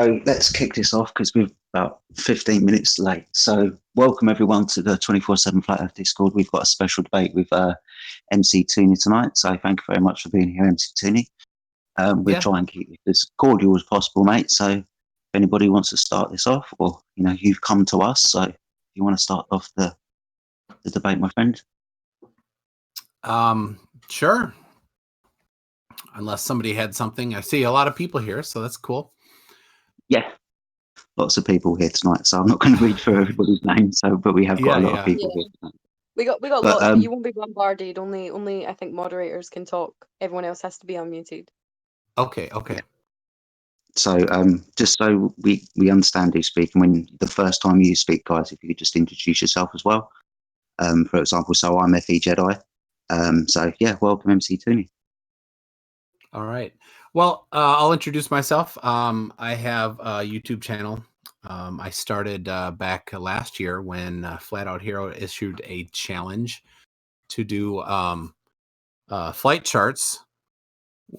So let's kick this off because we're about 15 minutes late. So welcome everyone to the 24/7 Flat Earth Discord. We've got a special debate with MCToon tonight. So thank you very much for being here, MCToon. We'll try and keep it as cordial as possible, mate. So if anybody wants to start this off, or you've come to us, so if you want to start off the debate, my friend. Sure. Unless somebody had something. I see a lot of people here, so that's cool. Yeah, lots of people here tonight, so I'm not going to read through everybody's names. But we have got a lot of people here tonight. We got lots, but you won't be bombarded. Only I think moderators can talk. Everyone else has to be unmuted. Okay. So just so we understand who's speaking, when the first time you speak, guys, if you could just introduce yourself as well. For example, so I'm FE Jedi. So yeah, welcome MCToon. All right. Well, I'll introduce myself. I have a YouTube channel. I started back last year when Flat Out Hero issued a challenge to do flight charts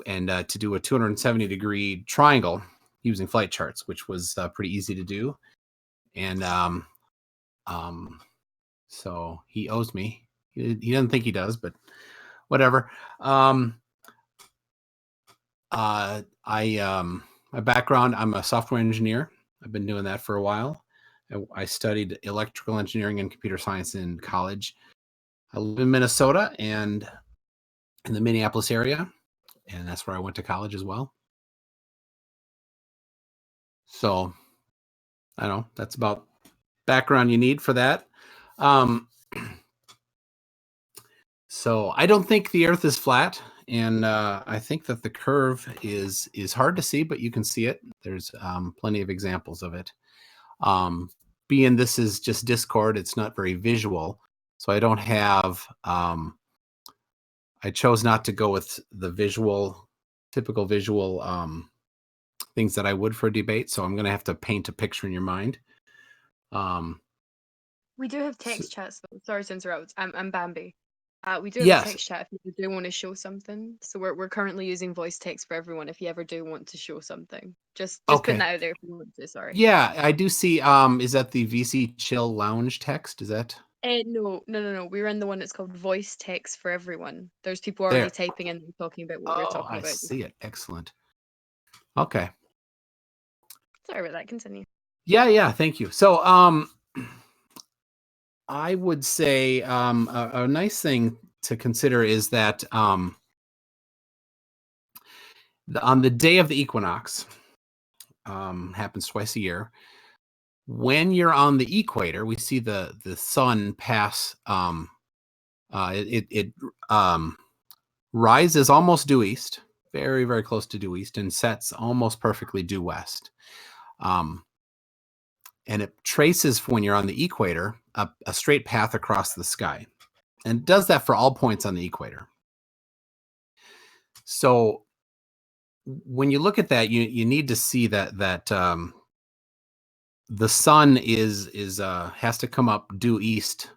and to do a 270-degree triangle using flight charts, which was pretty easy to do. And so he owes me. He doesn't think he does, but whatever. My background, I'm a software engineer. I've been doing that for a while. I studied electrical engineering and computer science in college. I live in Minnesota and in the Minneapolis area, and that's where I went to college as well. So I don't know, that's about background you need for that. So I don't think the Earth is flat. And I think that the curve is hard to see, but you can see it. There's plenty of examples of it. Being this is just Discord, it's not very visual. So I don't have, I chose not to go with the typical visual things that I would for a debate. So I'm going to have to paint a picture in your mind. We do have text chats, though. Sorry to interrupt. I'm Bambi. We do have a text chat if you do want to show something. So we're currently using voice text for everyone if you ever do want to show something. Just putting that out there if you want to, sorry. Yeah, I do see, is that the VC Chill Lounge text? Is that? No. We're in the one that's called voice text for everyone. There's people already typing in and talking about what we're talking about. I see it. Excellent. Okay. Sorry about that. Continue. Yeah. Thank you. So, I would say a nice thing to consider is that on the day of the equinox, happens twice a year. When you're on the equator, we see the sun pass. It rises almost due east, very, very close to due east, and sets almost perfectly due west. And it traces, when you're on the equator, a straight path across the sky. And it does that for all points on the equator. So when you look at that, you need to see that the sun has to come up due east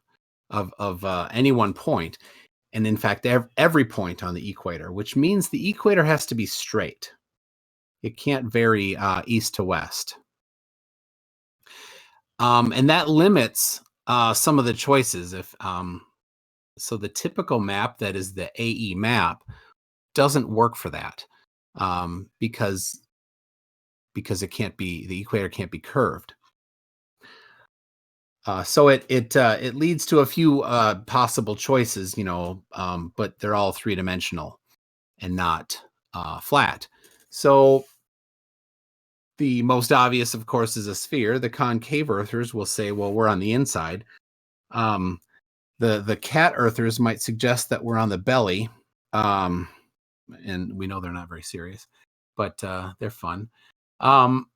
of any one point. And in fact, every point on the equator, which means the equator has to be straight. It can't vary east to west. And that limits some of the choices. So the typical map, that is the AE map, doesn't work for that because it can't be, the equator can't be curved. So it leads to a few possible choices, but they're all three-dimensional and not flat. So the most obvious, of course, is a sphere. The concave earthers will say, well, we're on the inside. The cat earthers might suggest that we're on the belly. And we know they're not very serious, but they're fun. And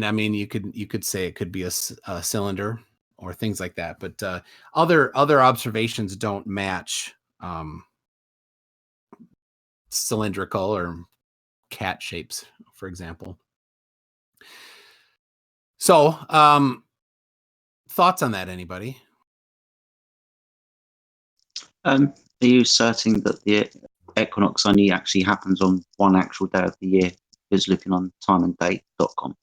I mean, you could say it could be a cylinder or things like that, but other observations don't match cylindrical or cat shapes, for example. So, thoughts on that, anybody? Are you certain that the equinox only actually happens on one actual day of the year is looking on timeanddate.com.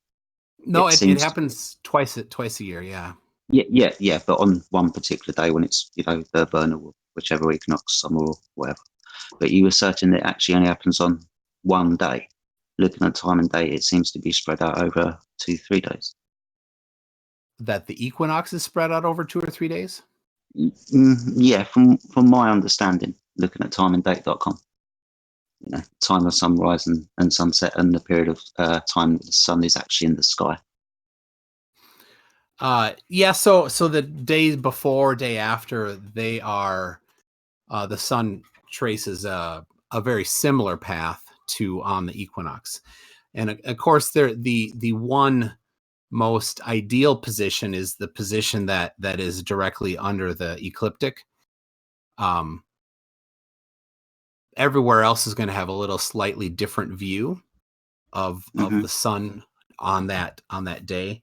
No, it happens twice a year. Yeah. Yeah. But on one particular day when it's, the vernal, or whichever equinox, summer or whatever. But you were certain that it actually only happens on one day. Looking at time and date, it seems to be spread out over 2-3 days. That the equinox is spread out over 2 or 3 days? Yeah, from my understanding, looking at timeanddate.com. Time of sunrise and sunset, and the period of time that the sun is actually in the sky. Yeah, so the days before, day after, they are the sun traces a very similar path to on the equinox. And of course, the one most ideal position is the position that is directly under the ecliptic. Everywhere else is going to have a little slightly different view of the sun on that day.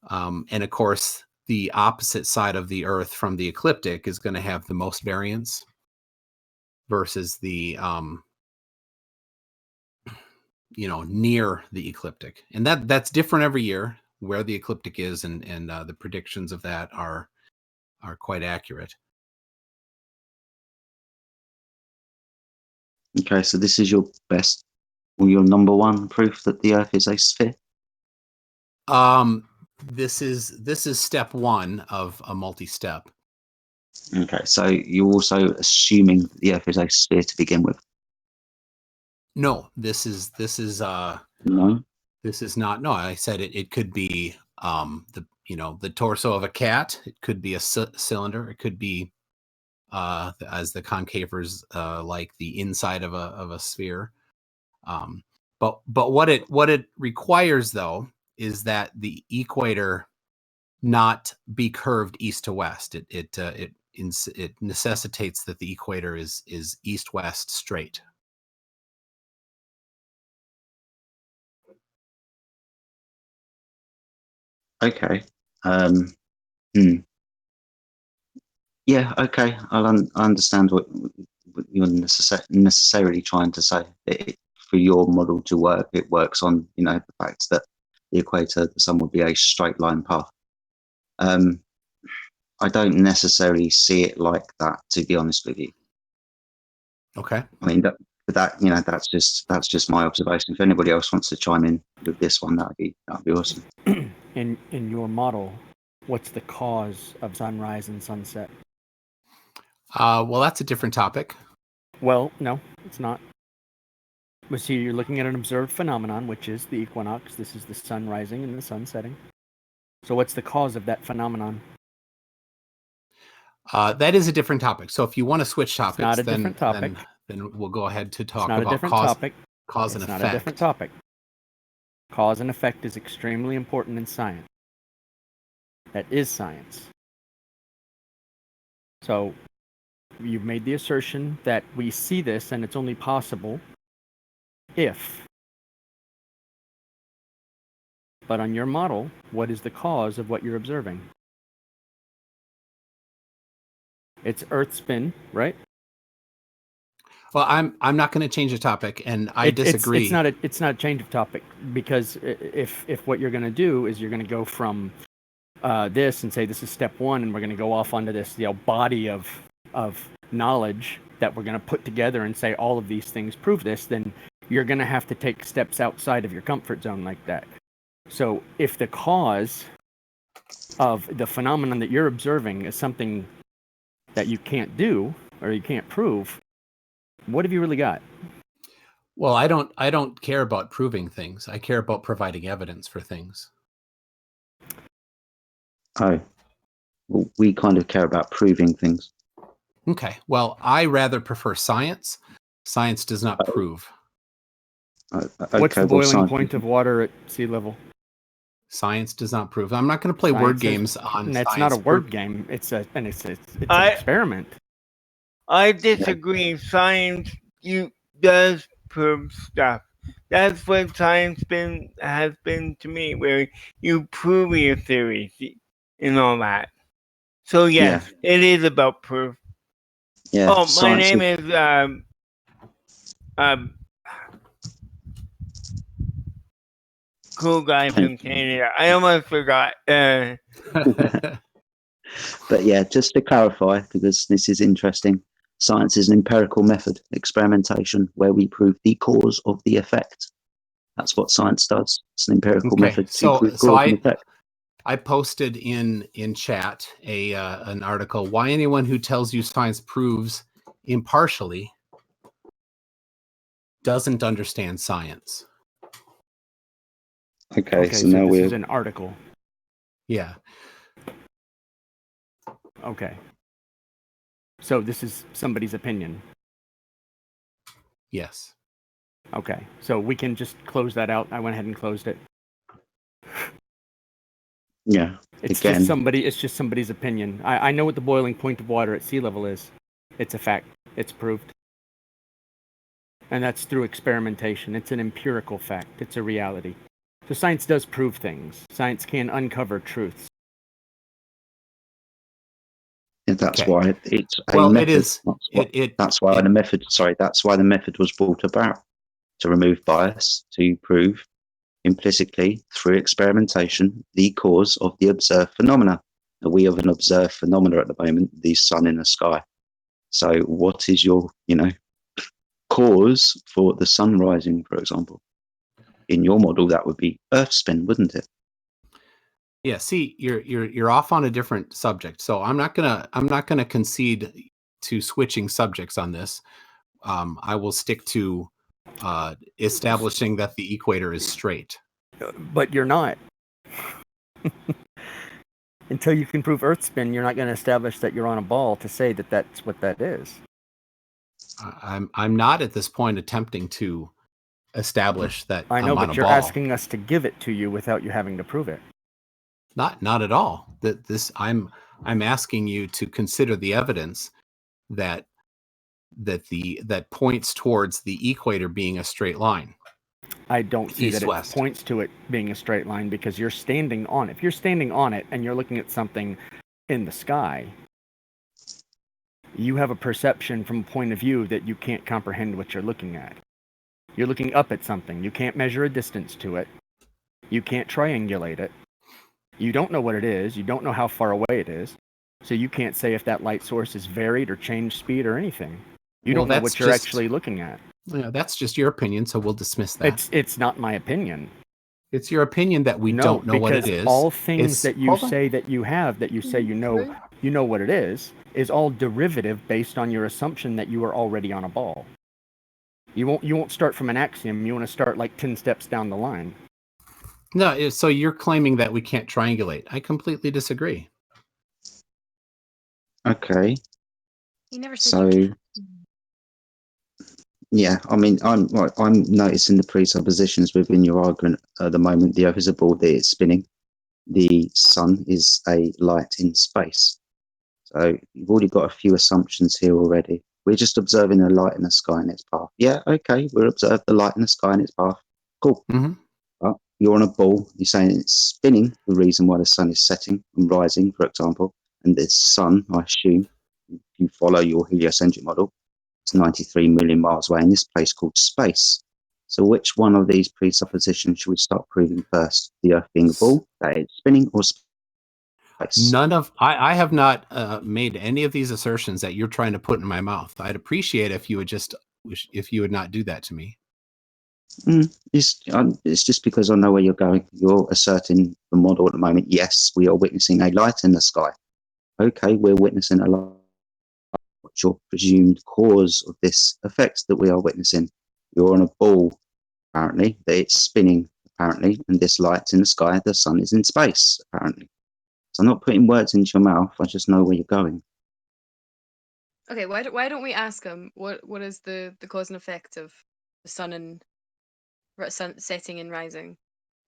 And of course, the opposite side of the Earth from the ecliptic is going to have the most variance versus the near the ecliptic. And that's different every year where the ecliptic is, and the predictions of that are quite accurate. Okay, so this is your best, or your number one proof that the Earth is a sphere? This is step one of a multi-step. Okay, so you're also assuming that the Earth is a sphere to begin with? No, this is No. This is not. No, I said it could be the torso of a cat. It could be a cylinder. It could be as the concavers like the inside of a sphere. But what it requires, though, is that the equator not be curved east to west. It necessitates that the equator is east west straight. Okay. Yeah. Okay. I understand what you're necessarily trying to say. For your model to work, it works on the fact that the equator, the sun, would be a straight line path. I don't necessarily see it like that, to be honest with you. Okay. I mean that's just my observation. If anybody else wants to chime in with this one, that'd be awesome. In your model, what's the cause of sunrise and sunset? Well, that's a different topic. Well, no, it's not. But see, you're looking at an observed phenomenon, which is the equinox. This is the sun rising and the sun setting. So what's the cause of that phenomenon? That is a different topic. So if you want to switch topics, not a different topic. Then we'll go ahead to talk about cause and effect. It's not a different topic. Cause and effect is extremely important in science. That is science. So you've made the assertion that we see this and it's only possible if. But on your model, what is the cause of what you're observing? It's Earth spin, right? Well, I'm not going to change the topic, and I disagree. It's not a change of topic, because if what you're going to do is you're going to go from this and say this is step one, and we're going to go off onto this body of knowledge that we're going to put together and say all of these things prove this, then you're going to have to take steps outside of your comfort zone like that. So if the cause of the phenomenon that you're observing is something that you can't do or you can't prove, what have you really got? Well, I don't care about proving things. I care about providing evidence for things. Oh, well, we kind of care about proving things. Okay. Well, I rather prefer science. Science does not prove. Okay, what's the boiling point of water at sea level? Science does not prove. I'm not going to play word games on that's science. Not a word game. It's an experiment. I disagree. Science does prove stuff. That's what science has been to me, where you prove your theories and all that. So yes, It is about proof. Yeah. Oh, my name is cool guy from Canada. I almost forgot. But yeah, just to clarify, because this is interesting, science is an empirical method, experimentation, where we prove the cause of the effect. That's what science does. It's an empirical method to prove cause and effect. I posted in chat an article, why anyone who tells you science proves impartially doesn't understand science. Okay, so so now this we're... is an article. Yeah. Okay. So this is somebody's opinion. Yes. Okay. So we can just close that out. I went ahead and closed it. Yeah. It's again. just somebody's opinion. I know what the boiling point of water at sea level is. It's a fact. It's proved. And that's through experimentation. It's an empirical fact. It's a reality. So science does prove things. Science can uncover truths. And that's Okay. why it's a Well, method. it is. That's why the method. Sorry, that's why the method was brought about, to remove bias, to prove implicitly through experimentation the cause of the observed phenomena. And we have an observed phenomena at the moment, the sun in the sky. So, what is your, cause for the sun rising, for example? In your model, that would be Earth spin, wouldn't it? Yeah, see, you're off on a different subject. So I'm not gonna concede to switching subjects on this. I will stick to establishing that the equator is straight. But you're not. Until you can prove Earth spin, you're not going to establish that you're on a ball to say that that's what that is. I'm not at this point attempting to establish that I know, I'm on but a you're ball. asking us to give it to you without you having to prove it. Not at all. I'm asking you to consider the evidence that points towards the equator being a straight line. I don't see that East-west. it points to it being a straight line because you're standing on it. If you're standing on it and you're looking at something in the sky, you have a perception from a point of view that you can't comprehend what you're looking at. You're looking up at something. You can't measure a distance to it. You can't triangulate it. You don't know what it is. You don't know how far away it is. So you can't say if that light source is varied or changed speed or anything. You don't know what you're actually looking at. Yeah, that's just your opinion, so we'll dismiss that. It's not my opinion. It's your opinion that we don't know what it is. All things that you say that you have, that you say you know what it is all derivative based on your assumption that you are already on a ball. You won't start from an axiom. You want to start like 10 steps down the line. No, so you're claiming that we can't triangulate. I completely disagree. Okay. You never said you can. Yeah, I mean, I'm noticing the presuppositions within your argument at the moment. The Earth is a ball that is spinning. The sun is a light in space. So you've already got a few assumptions here already. We're just observing a light in the sky in its path. Yeah, okay, we'll observe the light in the sky in its path. Cool. Mm-hmm. But you're on a ball. You're saying it's spinning. The reason why the sun is setting and rising, for example, and the sun, I assume, if you follow your heliocentric model, it's 93 million miles away in this place called space. So which one of these presuppositions should we start proving first? The Earth being a ball, that it's spinning, or space? I have not made any of these assertions that you're trying to put in my mouth. I'd appreciate if you would not do that to me. It's just because I know where you're going. You're asserting the model at the moment. Yes, we are witnessing a light in the sky. Okay, we're witnessing a light. What's your presumed cause of this effect that we are witnessing? You're on a ball, apparently, that it's spinning, apparently, and this light's in the sky, the sun is in space, apparently. So I'm not putting words into your mouth, I just know where you're going. Okay, why don't we ask him what is the cause and effect of the sun setting and rising?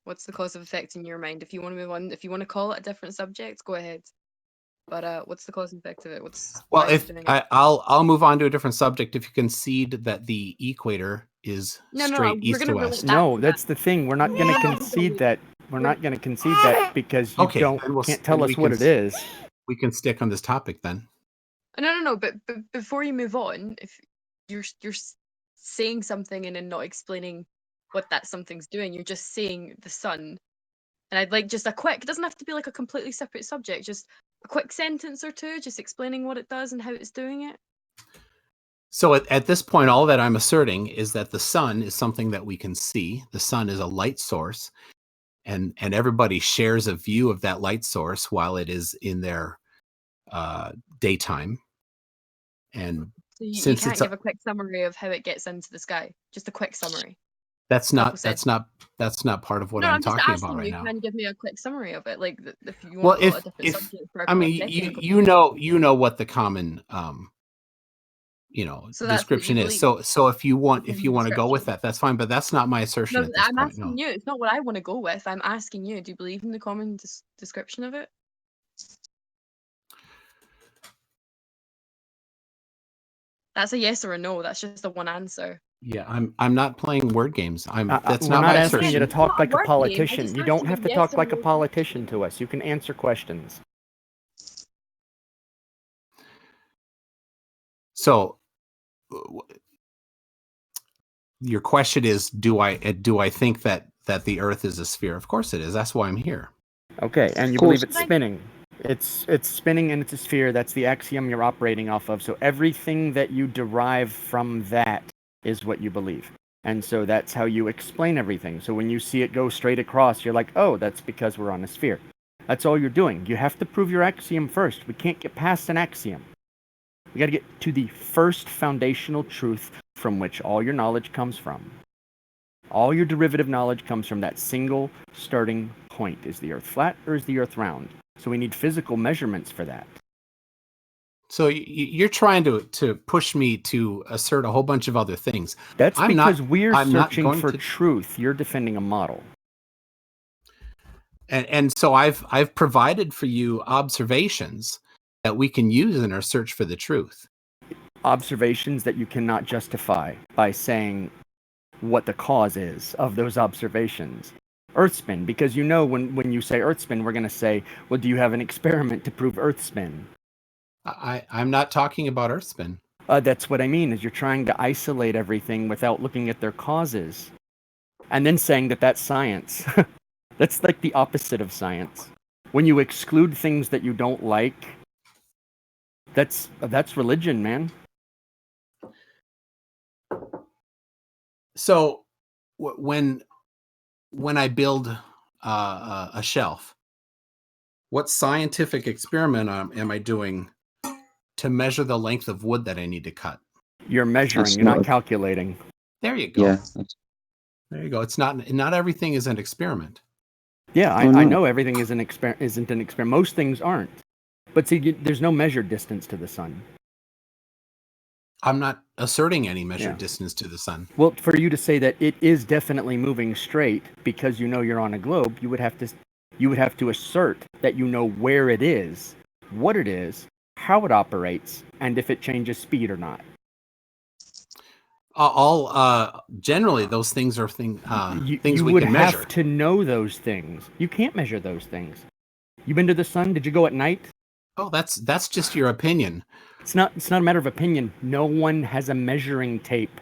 What's the cause of effect in your mind? If you want to move on, if you want to call it a different subject, go ahead. But what's the cause and effect of it? I'll move on to a different subject if you concede that the equator is straight east to west. No, that's the thing. We're not going to concede that. We're not going to concede that because you can't tell us what it is. We can stick on this topic then. No. But before you move on, if you're saying something and then not explaining what that something's doing. You're just seeing the sun. And I'd like just a quick, it doesn't have to be like a completely separate subject, just a quick sentence or two, just explaining what it does and how it's doing it. So at this point, all that I'm asserting is that the sun is something that we can see. The sun is a light source, and everybody shares a view of that light source while it is in their daytime. And So you since can't it's give a quick summary of how it gets into the sky. Just a quick summary. that's not part of what No, I'm I'm just talking about asking right you. now. Can you give me a quick summary of it? Like if you Well, want to go a different if subject for a I quick mean technical. you know what the common So that's what you description is. believe. So if you want Common to go with description. that, that's fine. But that's not my assertion No, at this I'm point. asking No. you. It's not what I want to go with. I'm asking you. Do you believe in the common description of it? That's a yes or a no. That's just a one answer. Yeah, I'm not playing word games. That's We're not not my asking you to assertion. talk Not a like a word game, I politician. just You asked don't you have a to yes talk or like a no politician to us. You can answer questions. So your question is, do I think that the Earth is a sphere? Of course it is. That's why I'm here. Okay, and you course. believe it's spinning. It's spinning and it's a sphere. That's the axiom you're operating off of. So everything that you derive from that is what you believe. And so that's how you explain everything. So when you see it go straight across, you're like, oh, that's because we're on a sphere. That's all you're doing. You have to prove your axiom first. We can't get past an axiom. We got to get to the first foundational truth from which all your knowledge comes from. All your derivative knowledge comes from that single starting point. Is the Earth flat or is the Earth round? So we need physical measurements for that. So you're trying to push me to assert a whole bunch of other things. That's because we're I'm not searching going for to- truth. You're defending a model. And so I've provided for you observations that we can use in our search for the truth. Observations that you cannot justify by saying what the cause is of those observations. Earth spin, because you know when you say Earth spin, we're going to say, well, do you have an experiment to prove Earth spin? I'm not talking about Earth spin. That's what I mean, is you're trying to isolate everything without looking at their causes. And then saying that that's science. That's like the opposite of science. When you exclude things that you don't like, that's religion, man. So when I build a shelf, what scientific experiment am I doing to measure the length of wood that I need to cut? You're measuring, you're not calculating. There you go. Yeah. There you go. It's not everything is an experiment. Yeah, Oh, no. I know everything isn't an experiment. Most things aren't. But see, there's no measured distance to the sun. I'm not asserting any measured Yeah. distance to the sun. Well, for you to say that it is definitely moving straight because you know you're on a globe, you would have to assert that you know where it is, what it is, how it operates, and if it changes speed or not. Generally those things are things You we would can have measure. to know those things. You can't measure those things. You been to the sun? Did you go at night? Oh, that's just your opinion. It's not a matter of opinion. No one has a measuring tape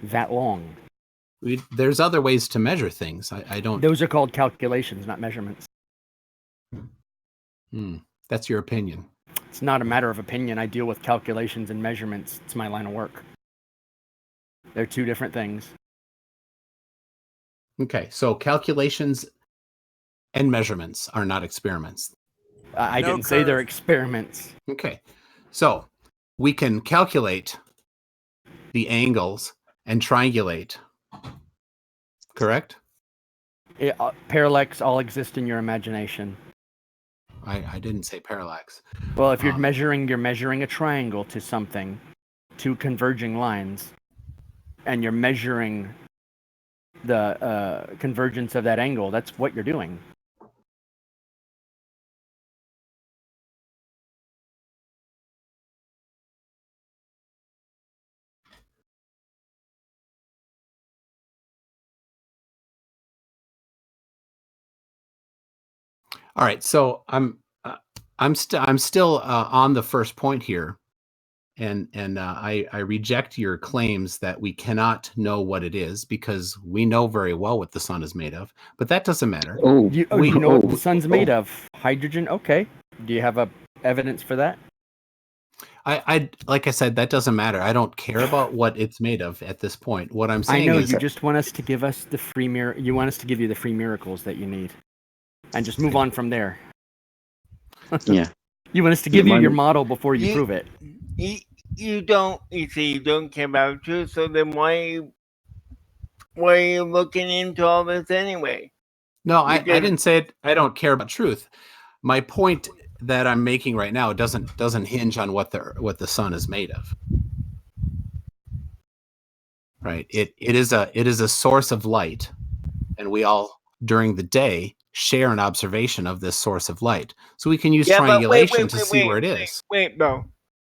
that long. There's other ways to measure things. I don't. Those are called calculations, not measurements. That's your opinion. It's not a matter of opinion. I deal with calculations and measurements. It's my line of work. They're two different things. Okay, so calculations and measurements are not experiments. I didn't say they're experiments. Okay, so we can calculate the angles and triangulate. Correct? Parallax all exist in your imagination. I didn't say parallax. Well, if you're measuring a triangle to something, two converging lines, and you're measuring the convergence of that angle, that's what you're doing. All right, so I'm still on the first point here, and I reject your claims that we cannot know what it is, because we know very well what the sun is made of. But that doesn't matter. Oh, You know what the sun's made of? Hydrogen. Okay. Do you have evidence for that? I like I said, that doesn't matter. I don't care about what it's made of at this point. What I'm saying I know is you just want us to give us the free You want us to give you the free miracles that you need, and just move on from there. yeah. You want us to give you your model before you prove it. You don't care about truth, so then why are you looking into all this anyway? No, I didn't say it. I don't care about truth. My point that I'm making right now doesn't hinge on what the sun is made of. Right. It is a source of light, and we all during the day share an observation of this source of light. So we can use triangulation to see where it is. Wait, bro.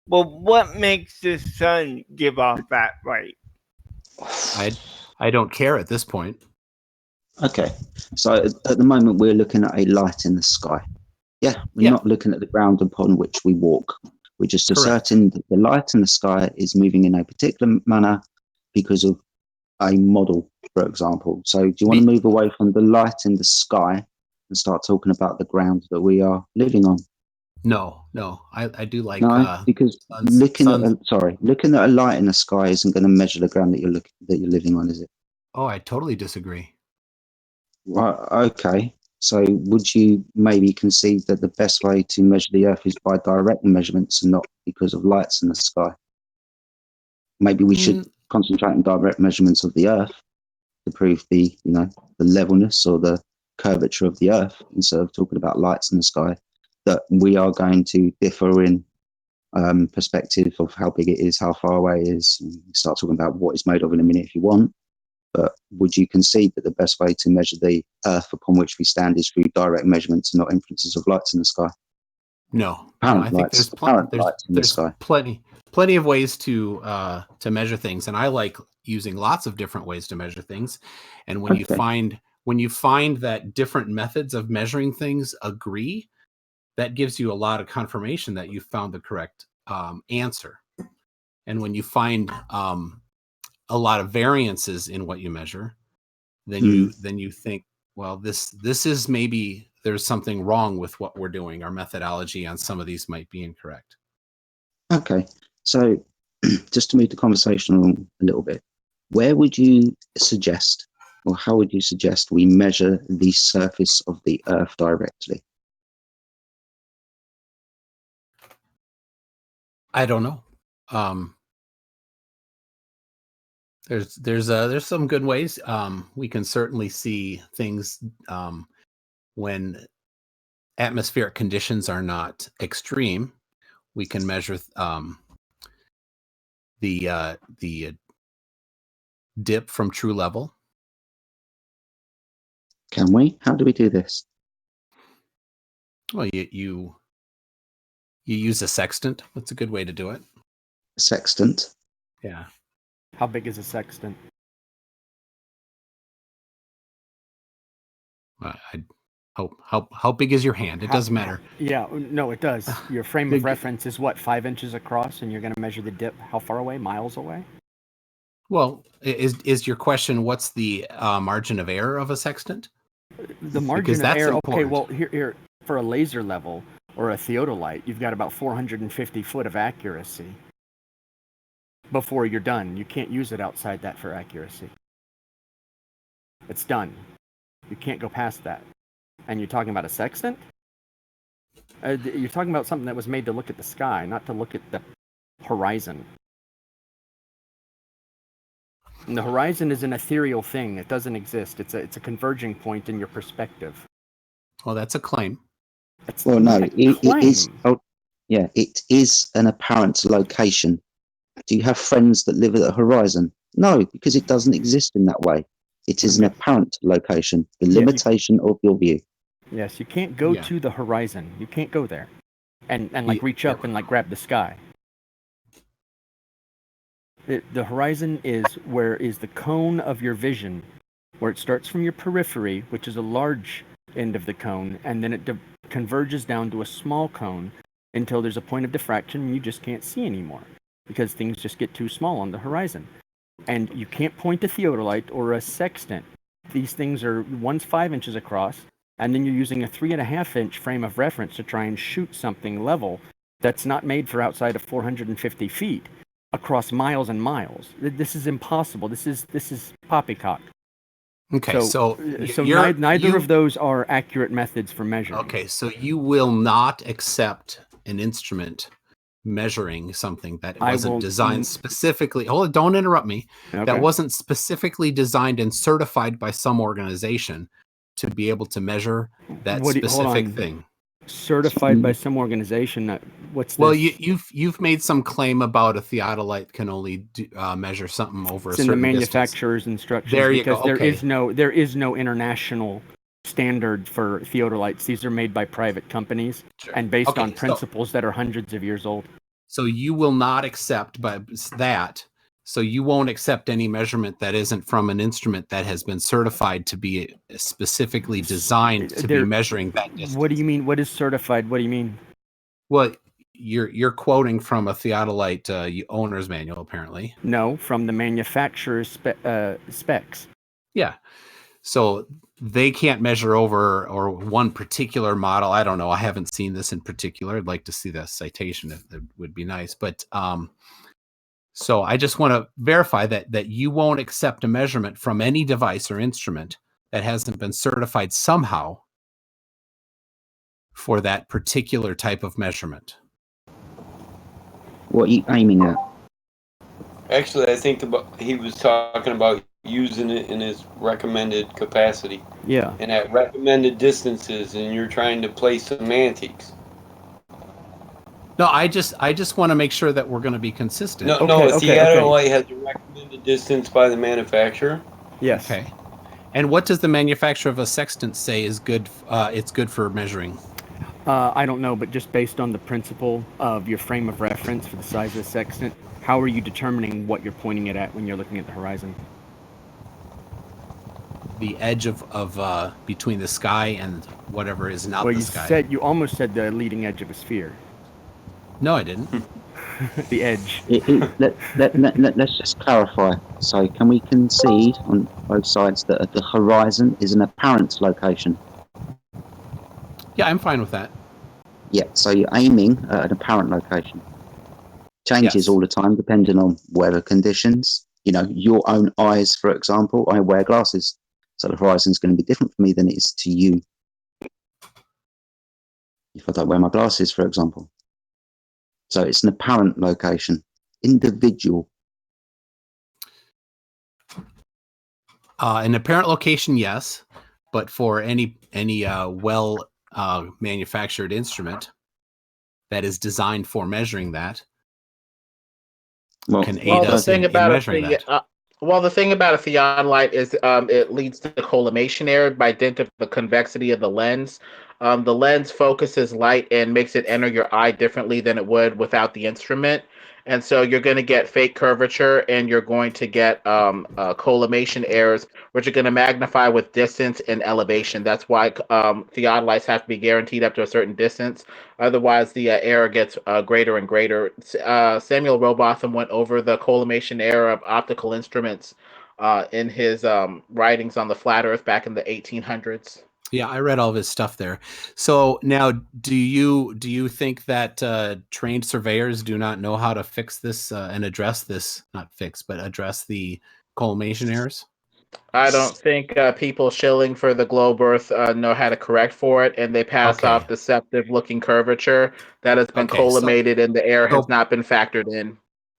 Well, what makes the sun give off that light? I don't care at this point. Okay. So at the moment, we're looking at a light in the sky. Yeah, we're not looking at the ground upon which we walk. We're just asserting that the light in the sky is moving in a particular manner because of a model, for example. So do you want to move away from the light in the sky and start talking about the ground that we are living on? No. I do like because looking at a light in the sky isn't going to measure the ground that you're living on, is it? Oh, I totally disagree. Right. Okay. So would you maybe concede that the best way to measure the Earth is by direct measurements and not because of lights in the sky? Maybe we should concentrate on direct measurements of the Earth to prove the levelness or the curvature of the Earth, instead of talking about lights in the sky. That we are going to differ in perspective of how big it is, how far away it is. And start talking about what it's made of in a minute if you want. But would you concede that the best way to measure the Earth upon which we stand is through direct measurements and not inferences of lights in the sky? No, I think there's plenty of ways to measure things, and I like using lots of different ways to measure things. And when you find that different methods of measuring things agree, that gives you a lot of confirmation that you found the correct answer. And when you find a lot of variances in what you measure, then you think, well, this is maybe there's something wrong with what we're doing. Our methodology on some of these might be incorrect. Okay, so just to move the conversation along a little bit, where would you suggest, or how would you suggest we measure the surface of the Earth directly? I don't know. There's some good ways. We can certainly see things when atmospheric conditions are not extreme. We can measure the dip from true level. Can we? How do we do this? Well, you use a sextant. That's a good way to do it. A sextant? Yeah. How big is a sextant? How big is your hand? It doesn't matter. Yeah, no, it does. Your frame of reference is what, 5 inches across, and you're going to measure the dip how far away? Miles away? Well, is your question what's the margin of error of a sextant? The margin of error. Okay, well, here for a laser level or a theodolite, you've got about 450 foot of accuracy before you're done. You can't use it outside that for accuracy. It's done. You can't go past that. And you're talking about a sextant? You're talking about something that was made to look at the sky, not to look at the horizon. And the horizon is an ethereal thing. It doesn't exist. It's a converging point in your perspective. Well, that's a claim. Well, no, it is. Oh, yeah, it is an apparent location. Do you have friends that live at the horizon? No, because it doesn't exist in that way. It is an apparent location, the limitation of your view. Yes, you can't go to the horizon. You can't go there and like reach up and like grab the sky. The horizon is where is the cone of your vision, where it starts from your periphery, which is a large end of the cone, and then it converges down to a small cone until there's a point of diffraction and you just can't see anymore. because things just get too small on the horizon. And you can't point a theodolite or a sextant. These things are, one's 5 inches across, and then you're using a 3.5-inch frame of reference to try and shoot something level that's not made for outside of 450 feet across miles and miles. This is impossible. This is poppycock. Okay, so neither of those are accurate methods for measuring. Okay, so you will not accept an instrument measuring something that wasn't designed specifically. Hold on, don't interrupt me. Okay. That wasn't specifically designed and certified by some organization to be able to measure that specific thing. Certified by some organization. What's this? Well, you've made some claim about a theodolite can only measure something over it's a certain in the manufacturer's distance. instructions. There you because go. Okay. there is no international standard for theodolites. These are made by private companies and based on principles that are hundreds of years old. So you will not accept that. So you won't accept any measurement that isn't from an instrument that has been certified to be specifically designed to be measuring that distance. What do you mean? What is certified? What do you mean? Well, you're quoting from a theodolite owner's manual, apparently. No, from the manufacturer's specs. Yeah. So they can't measure over or one particular model. I don't know. I haven't seen this in particular. I'd like to see the citation. It would be nice. But so I just want to verify that you won't accept a measurement from any device or instrument that hasn't been certified somehow for that particular type of measurement. What are you aiming at? Actually, I think he was talking about using it in its recommended capacity. Yeah. And at recommended distances, and you're trying to play semantics. No, I just want to make sure that we're going to be consistent. No, a theodolite has a recommended distance by the manufacturer. Yes. Okay. And what does the manufacturer of a sextant say is good? It's good for measuring. I don't know, but just based on the principle of your frame of reference for the size of the sextant, how are you determining what you're pointing it at when you're looking at the horizon? The edge of between the sky and whatever is not the sky. You almost said the leading edge of a sphere. No, I didn't. The edge. Let's just clarify. So can we concede on both sides that the horizon is an apparent location? Yeah, I'm fine with that. Yeah, so you're aiming at an apparent location. Changes all the time depending on weather conditions. You know, your own eyes, for example. I wear glasses, so the horizon is going to be different for me than it is to you. If I don't wear my glasses, for example. So it's an apparent location, individual. An apparent location, yes, but for any manufactured instrument that is designed for measuring that can aid us in measuring that. Well, the thing about a theodolite is it leads to collimation error by dint of the convexity of the lens. The lens focuses light and makes it enter your eye differently than it would without the instrument. And so you're going to get fake curvature and you're going to get collimation errors, which are going to magnify with distance and elevation. That's why theodolites have to be guaranteed up to a certain distance. Otherwise, the error gets greater and greater. Samuel Rowbotham went over the collimation error of optical instruments in his writings on the flat Earth back in the 1800s. Yeah, I read all of his stuff there. So now, do you think that trained surveyors do not know how to fix this and address this? Not fix, but address the collimation errors? I don't think people shilling for the globe Earth know how to correct for it, and they pass off deceptive-looking curvature that has been collimated, and the error has not been factored in.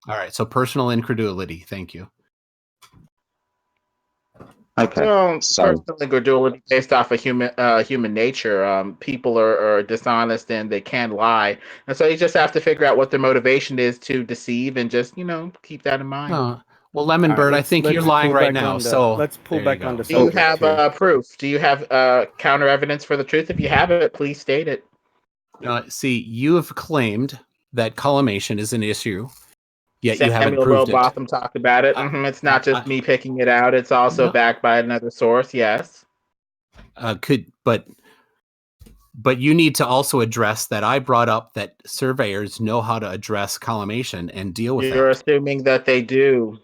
All right, so personal incredulity. Thank you. Okay. Well, personal incredulity based off of human nature. People are dishonest and they can lie, and so you just have to figure out what their motivation is to deceive, and just keep that in mind. Well, Lemon Bird, I think you're lying right now. So let's pull back on the subject. Do you have proof? Do you have counter evidence for the truth? If you have it, please state it. See, you have claimed that collimation is an issue. Yet Samuel you haven't proved Rowbotham talked about it. It's not just me picking it out. It's also backed by another source. Yes. But But you need to also address that I brought up that surveyors know how to address collimation and deal with You're that. assuming that they do.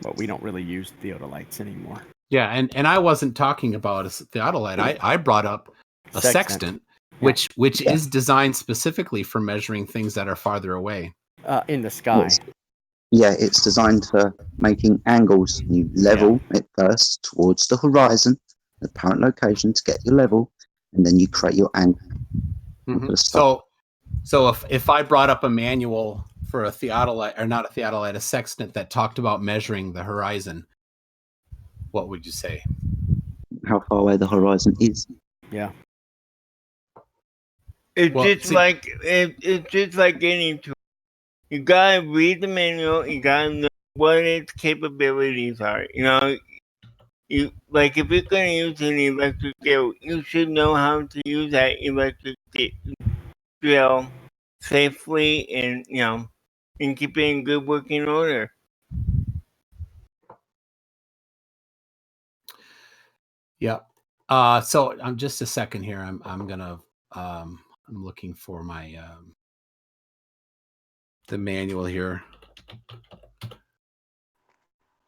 But we don't really use theodolites anymore. Yeah, and I wasn't talking about a theodolite. I brought up a sextant, which is designed specifically for measuring things that are farther away. In the sky. Yeah, it's designed for making angles. You level it first towards the horizon, the apparent location to get your level, and then you create your angle. So if I brought up a manual for a theodolite, or not a theodolite, a sextant that talked about measuring the horizon, what would you say? How far away the horizon is. Yeah. It's just like getting to. You gotta read the manual. You gotta know what its capabilities are. You know, you like if you're gonna use an electric drill, you should know how to use that electric drill safely and and keep it in good working order. Yeah. So I'm just a second here. I'm gonna I'm looking for my the manual here.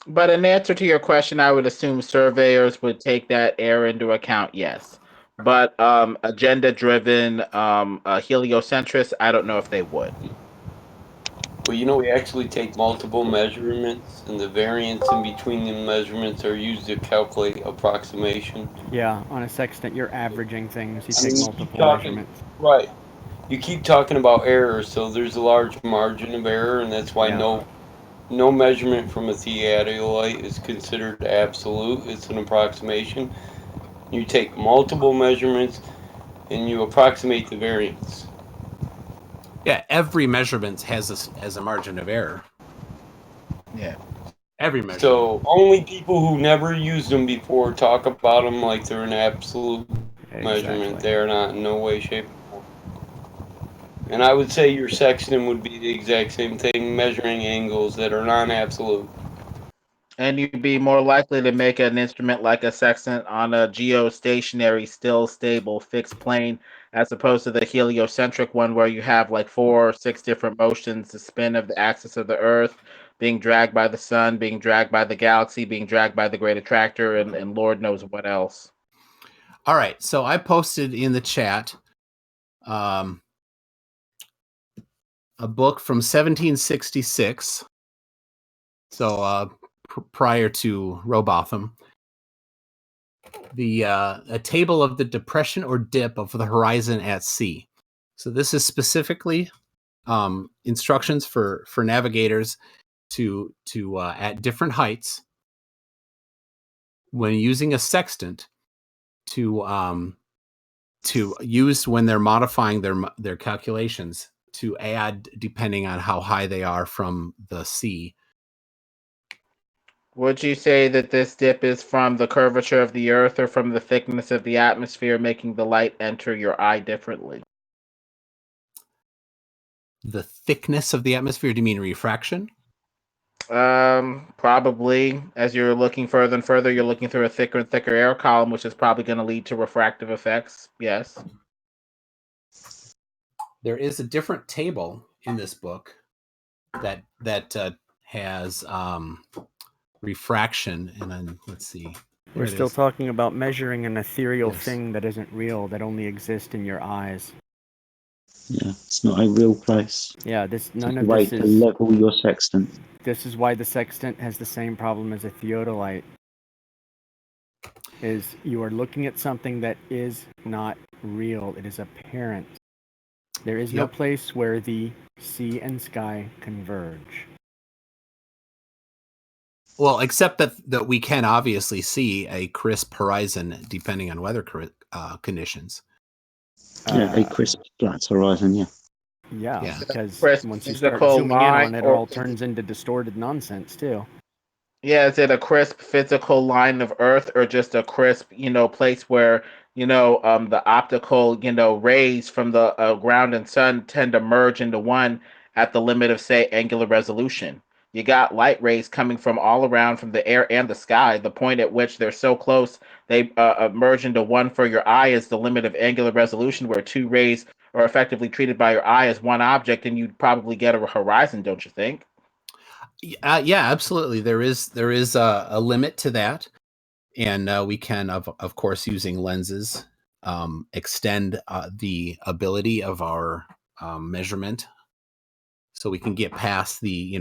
But in answer to your question, I would assume surveyors would take that error into account, yes. But agenda-driven heliocentrists, I don't know if they would. Well, we actually take multiple measurements, and the variance in between the measurements are used to calculate approximation. Yeah, on a sextant, you're averaging things. You take multiple measurements. Right. You keep talking about error, so there's a large margin of error, and that's why no measurement from a theodolite is considered absolute. It's an approximation. You take multiple measurements, and you approximate the variance. Yeah, every measurement has a margin of error. Yeah. Every measurement. So only people who never used them before talk about them like they're an absolute measurement. They are not in no way, shape, or form. And I would say your sextant would be the exact same thing, measuring angles that are non-absolute. And you'd be more likely to make an instrument like a sextant on a geostationary, still stable, fixed plane, as opposed to the heliocentric one where you have like 4 or 6 different motions, the spin of the axis of the Earth, being dragged by the sun, being dragged by the galaxy, being dragged by the great attractor, and Lord knows what else. All right, so I posted in the chat a book from 1766. So prior to Robotham, a table of the depression or dip of the horizon at sea. So this is specifically instructions for navigators to at different heights when using a sextant to use when they're modifying their calculations to add depending on how high they are from the sea. Would you say that this dip is from the curvature of the Earth or from the thickness of the atmosphere, making the light enter your eye differently? The thickness of the atmosphere? Do you mean refraction? Probably. As you're looking further and further, you're looking through a thicker and thicker air column, which is probably going to lead to refractive effects. Yes. There is a different table in this book that has refraction, and then let's see. We're still talking about measuring an ethereal thing that isn't real, that only exists in your eyes. Yeah, it's not a real place. Yeah, none of way this to is level your sextant. This is why the sextant has the same problem as a theodolite. Is you are looking at something that is not real. It is apparent. There is no place where the sea and sky converge. Well, except that we can obviously see a crisp horizon depending on weather conditions. Yeah, a crisp flat horizon, yeah. Yeah, because crisp once you start physical zooming in line on it, it or- all turns into distorted nonsense too. Yeah, is it a crisp physical line of Earth or just a crisp, place where, the optical, rays from the ground and sun tend to merge into one at the limit of, say, angular resolution? you got light rays coming from all around from the air and the sky. The point at which they're so close they merge into one for your eye is the limit of angular resolution, where two rays are effectively treated by your eye as one object, and you'd probably get a horizon, don't you think? Yeah, absolutely. There is a limit to that, and we can, of course, using lenses, extend the ability of our measurement, so we can get past the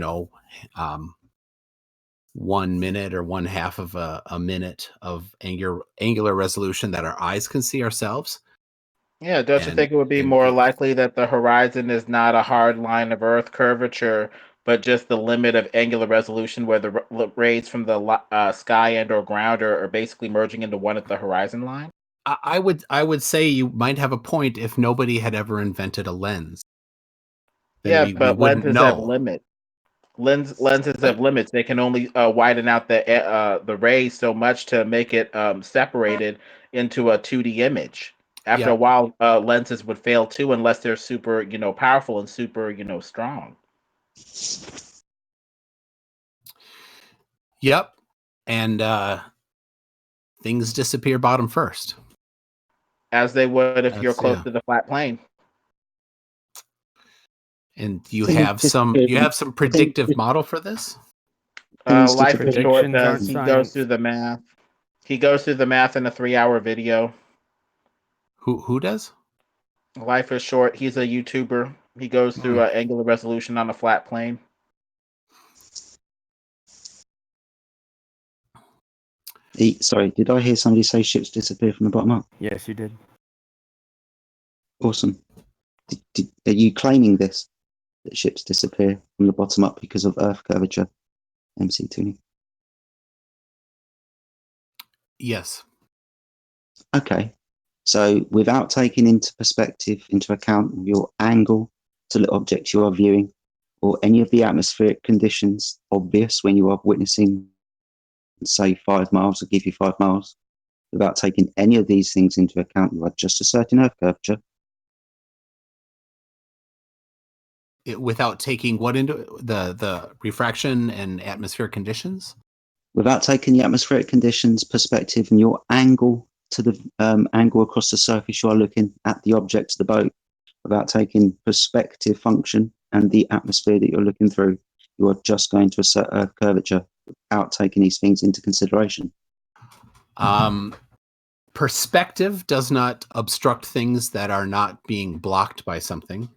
1 minute or one half of a minute of angular resolution that our eyes can see ourselves. Yeah, don't you And think it would be and more it, likely that the horizon is not a hard line of Earth curvature, but just the limit of angular resolution where the rays from the sky and or ground are basically merging into one at the horizon line? I would say you might have a point if nobody had ever invented a lens. Then Yeah, we but wouldn't lenses have know. limits. Lenses have But limits. They can only widen out the rays so much to make it separated into a 2D image. After a yeah, while, lenses would fail too unless they're super, powerful and super, strong. yep. And things disappear bottom first. As they would if you're That's close yeah. to the flat plane. And you Things have disappear. some Things, predictive model for this? things Life is disappear. short Predictions aren't does. He goes science. through the math. He goes through the math in a 3-hour video. Who does? Life is short. He's a YouTuber. He goes through Hmm. angular resolution on a flat plane. Sorry, did I hear somebody say ships disappear from the bottom up? Yes, you did. Awesome. Are you claiming this, that ships disappear from the bottom up because of Earth curvature, MCToon? Yes. Okay. So without taking into account your angle to the object you are viewing, or any of the atmospheric conditions obvious when you are witnessing, say, 5 miles, or give you 5 miles, without taking any of these things into account, you are just asserting Earth curvature. Without taking what into the refraction and atmospheric conditions? Without taking the atmospheric conditions, perspective, and your angle to the angle across the surface you are looking at the object of the boat, without taking perspective function and the atmosphere that you're looking through, you are just going to assert Earth curvature without taking these things into consideration. Perspective does not obstruct things that are not being blocked by something.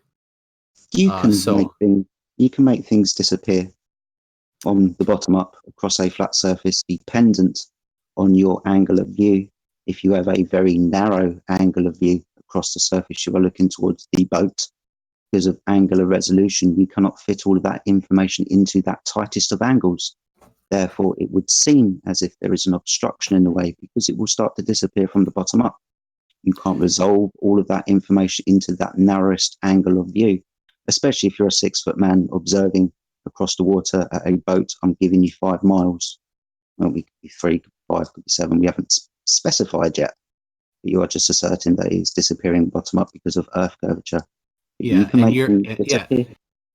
You can make things disappear on the bottom up across a flat surface dependent on your angle of view. If you have a very narrow angle of view across the surface you are looking towards the boat, because of angular resolution, you cannot fit all of that information into that tightest of angles. Therefore, it would seem as if there is an obstruction in the way, because it will start to disappear from the bottom up. You can't resolve all of that information into that narrowest angle of view, especially if you're a 6-foot man observing across the water at a boat. I'm giving you 5 miles. Well, we could be 3, could be 5, could be 7. We haven't specified yet. But you are just asserting that it is disappearing bottom up because of Earth curvature. You Yeah, can and make things disappear.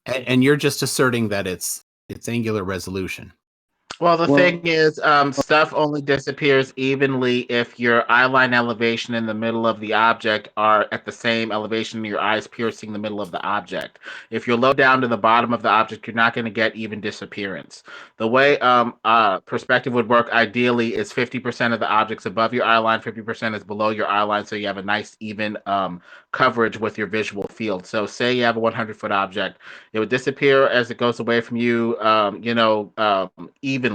and you're just asserting that it's angular resolution. Well, the Well, thing is, stuff only disappears evenly if your eyeline elevation and the middle of the object are at the same elevation, your eyes piercing the middle of the object. If you're low down to the bottom of the object, you're not going to get even disappearance. The way perspective would work ideally is 50% of the object's above your eyeline, 50% is below your eyeline, so you have a nice even coverage with your visual field. So, say you have a 100-foot object, it would disappear as it goes away from you, evenly.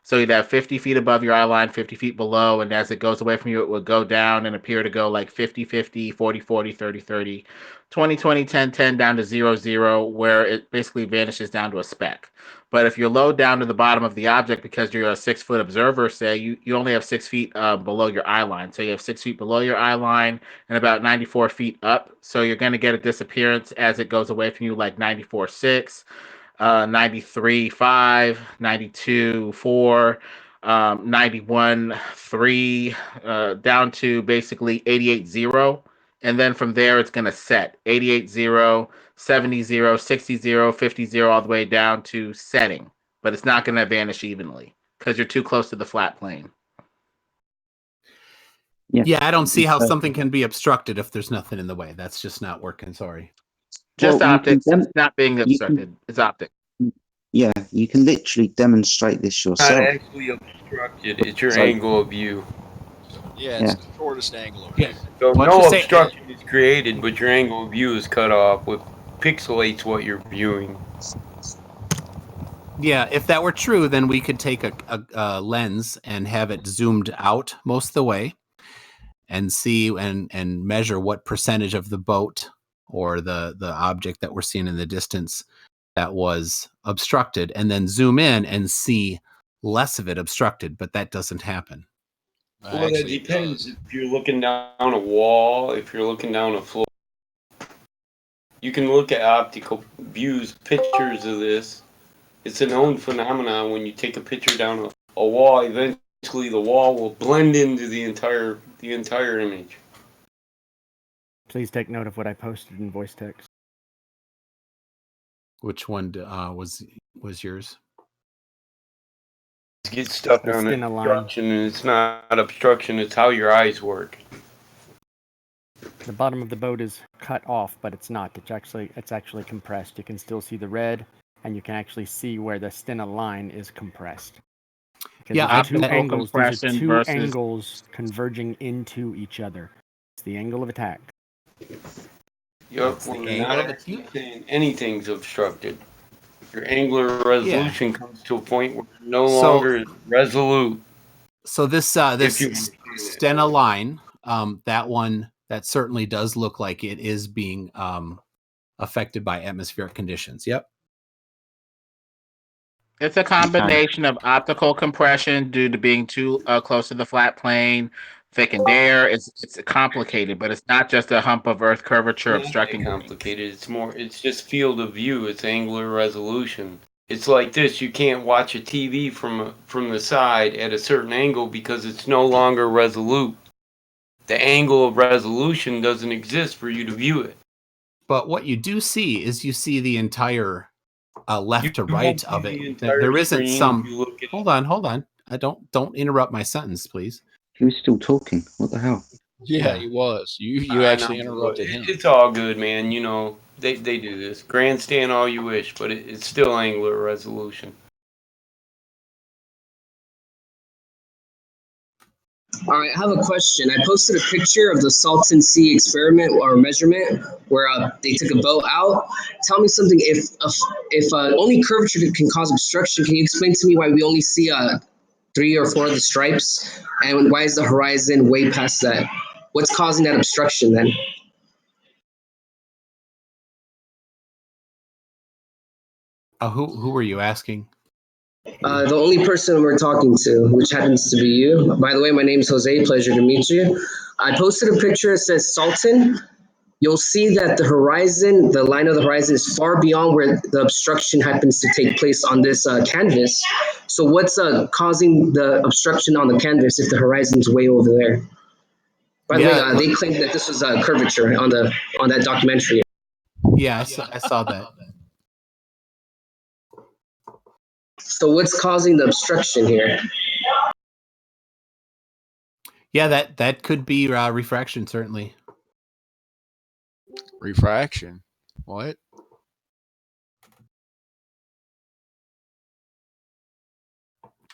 So you'd have 50 feet above your eye line, 50 feet below, and as it goes away from you, it would go down and appear to go like 50, 50, 40, 40, 30, 30, 20, 20, 10, 10, down to 0, 0, where it basically vanishes down to a speck. But if you're low down to the bottom of the object because you're a 6-foot observer, say, you only have 6 feet below your eye line. So you have 6 feet below your eye line and about 94 feet up. So you're going to get a disappearance as it goes away from you, like 94.6. 93.5, 92.4, 91.3, down to basically 88.0. And then from there, it's going to set 88.0, 70.0, 60.0, 50.0, all the way down to setting. but it's not going to vanish evenly because you're too close to the flat plane. Yeah, I don't see how something can be obstructed if there's nothing in the way. That's just not working. Sorry. Just optics. It's not being obstructed. It's optics. Yeah, you can literally demonstrate this yourself. Not actually obstructed. It's your angle of view. Yeah, it's the shortest angle of view. So no obstruction is created, but your angle of view is cut off, which pixelates what you're viewing. Yeah, if that were true, then we could take a lens and have it zoomed out most of the way and see and measure what percentage of the boat or the object that we're seeing in the distance that was obstructed, and then zoom in and see less of it obstructed, but that doesn't happen. Well, that depends. If you're looking down a wall, if you're looking down a floor, you can look at optical views, pictures of this. It's a known phenomenon. When you take a picture down a wall, eventually the wall will blend into the entire image. Please take note of what I posted in voice text. Which one was yours? Get stuck on obstruction, and it's not obstruction. It's how your eyes work. The bottom of the boat is cut off, but it's not. It's actually compressed. You can still see the red, and you can actually see where the stena line is compressed. Yeah, optical angles. These are two angles converging into each other. It's the angle of attack. Yep, we're not actually saying anything's obstructed. Your angular resolution comes to a point where it's no longer resolute. So this stena line, that certainly does look like it is being affected by atmospheric conditions. Yep. It's a combination of optical compression due to being too close to the flat plane, thickened air. It's complicated, but it's not just a hump of Earth curvature obstructing. Complicated. It's just field of view. It's angular resolution. It's like this. You can't watch a TV from the side at a certain angle because it's no longer resolute. The angle of resolution doesn't exist for you to view it. But what you do see is you see the entire left to right of it. There isn't some. Hold on. I don't interrupt my sentence, please. He was still talking. What the hell? Yeah, he was. You actually interrupted him. It's all good, man. You know, they do this. Grandstand all you wish, but it's still angular resolution. All right, I have a question. I posted a picture of the Salton Sea experiment or measurement where they took a boat out. Tell me something. If only curvature can cause obstruction, can you explain to me why we only see 3 or 4 of the stripes, and why is the horizon way past that? What's causing that obstruction then? Who were you asking? The only person we're talking to, which happens to be you. By the way, my name is Jose. Pleasure to meet you. I posted a picture that says Salton. You'll see that the horizon, the line of the horizon, is far beyond where the obstruction happens to take place on this canvas. So what's causing the obstruction on the canvas if the horizon's way over there? By the way, they claimed that this was a curvature on that documentary. Yeah, I saw that. So what's causing the obstruction here? Yeah, that could be refraction, certainly. Refraction? What?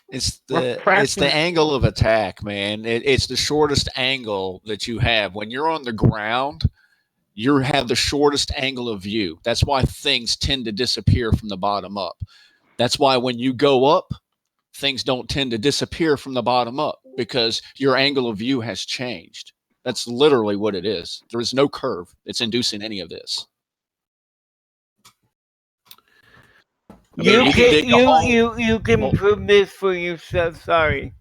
It's the angle of attack, man. It's the shortest angle that you have. When you're on the ground, you have the shortest angle of view. That's why things tend to disappear from the bottom up. That's why when you go up, things don't tend to disappear from the bottom up because your angle of view has changed. That's literally what it is. There is no curve that's inducing any of this. You can prove this for yourself. Sorry,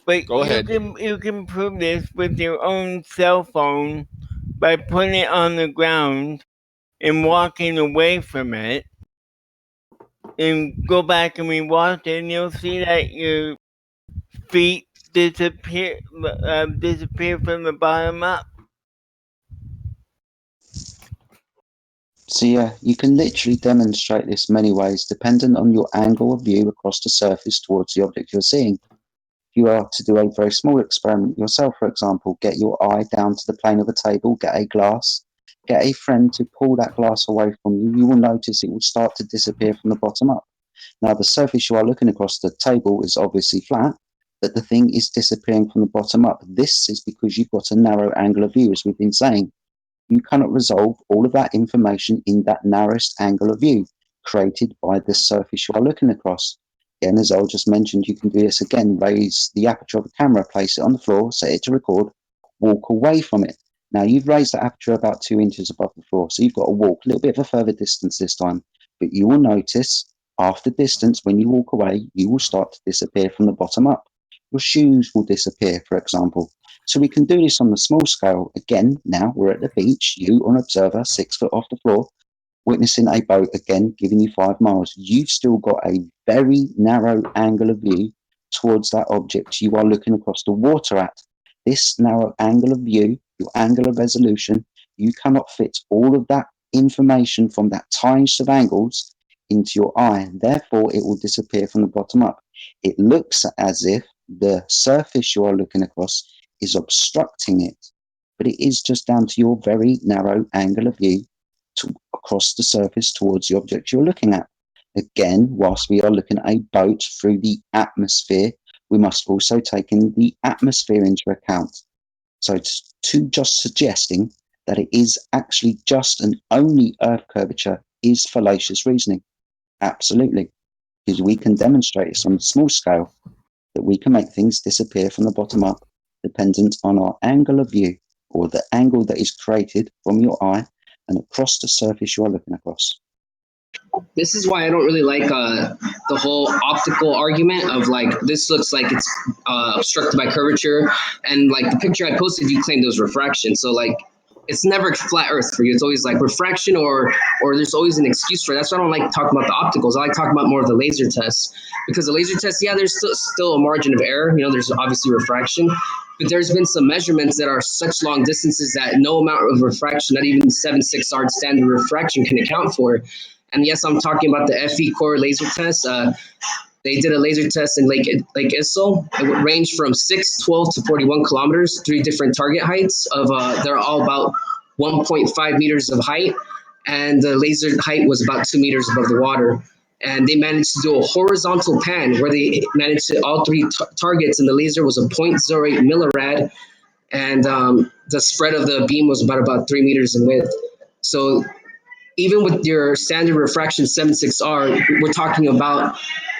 but go ahead. You can prove this with your own cell phone by putting it on the ground and walking away from it, and go back and rewatch it, and you'll see that your feet disappear from the bottom up. So yeah, you can literally demonstrate this many ways, dependent on your angle of view across the surface towards the object you're seeing. If you are to do a very small experiment yourself, for example, get your eye down to the plane of a table, get a glass, get a friend to pull that glass away from you, you will notice it will start to disappear from the bottom up. Now, the surface you are looking across the table is obviously flat, but the thing is disappearing from the bottom up. This is because you've got a narrow angle of view, as we've been saying. You cannot resolve all of that information in that narrowest angle of view created by the surface you are looking across. Again, as I just mentioned, you can do this again, raise the aperture of a camera, place it on the floor, set it to record, walk away from it. Now, you've raised the aperture about 2 inches above the floor, so you've got to walk a little bit of a further distance this time. But you will notice after distance, when you walk away, you will start to disappear from the bottom up. Your shoes will disappear, for example. So we can do this on the small scale. Again, now we're at the beach, you an observer, 6 foot off the floor, witnessing a boat, again, giving you 5 miles. You've still got a very narrow angle of view towards that object you are looking across the water at. This narrow angle of view, your angle of resolution, you cannot fit all of that information from that tiniest of angles into your eye. Therefore, it will disappear from the bottom up. It looks as if the surface you are looking across is obstructing it, but it is just down to your very narrow angle of view across the surface towards the object you're looking at. Again, whilst we are looking at a boat through the atmosphere, we must also take in the atmosphere into account. So to just suggesting that it is actually just and only Earth curvature is fallacious reasoning. Absolutely. Because we can demonstrate this on a small scale, that we can make things disappear from the bottom up, dependent on our angle of view, or the angle that is created from your eye and across the surface you are looking across. This is why I don't really like the whole optical argument of like, this looks like it's obstructed by curvature. And like the picture I posted, you claimed it was refraction. So like, it's never flat earth for you. It's always like refraction or there's always an excuse for it. That's why I don't like talking about the opticals. I like talking about more of the laser tests, because the laser test, yeah, there's still a margin of error. You know, there's obviously refraction, but there's been some measurements that are such long distances that no amount of refraction, not even 7/6 art standard refraction, can account for. And yes, I'm talking about the FE core laser test. They did a laser test in Lake Issel. It would range from 6, 12 to 41 kilometers, 3 different target heights of, they're all about 1.5 meters of height. And the laser height was about 2 meters above the water. And they managed to do a horizontal pan where they managed to all 3 targets, and the laser was a 0.08 millirad. And the spread of the beam was about 3 meters in width. So even with your standard refraction 7/6R, we're talking about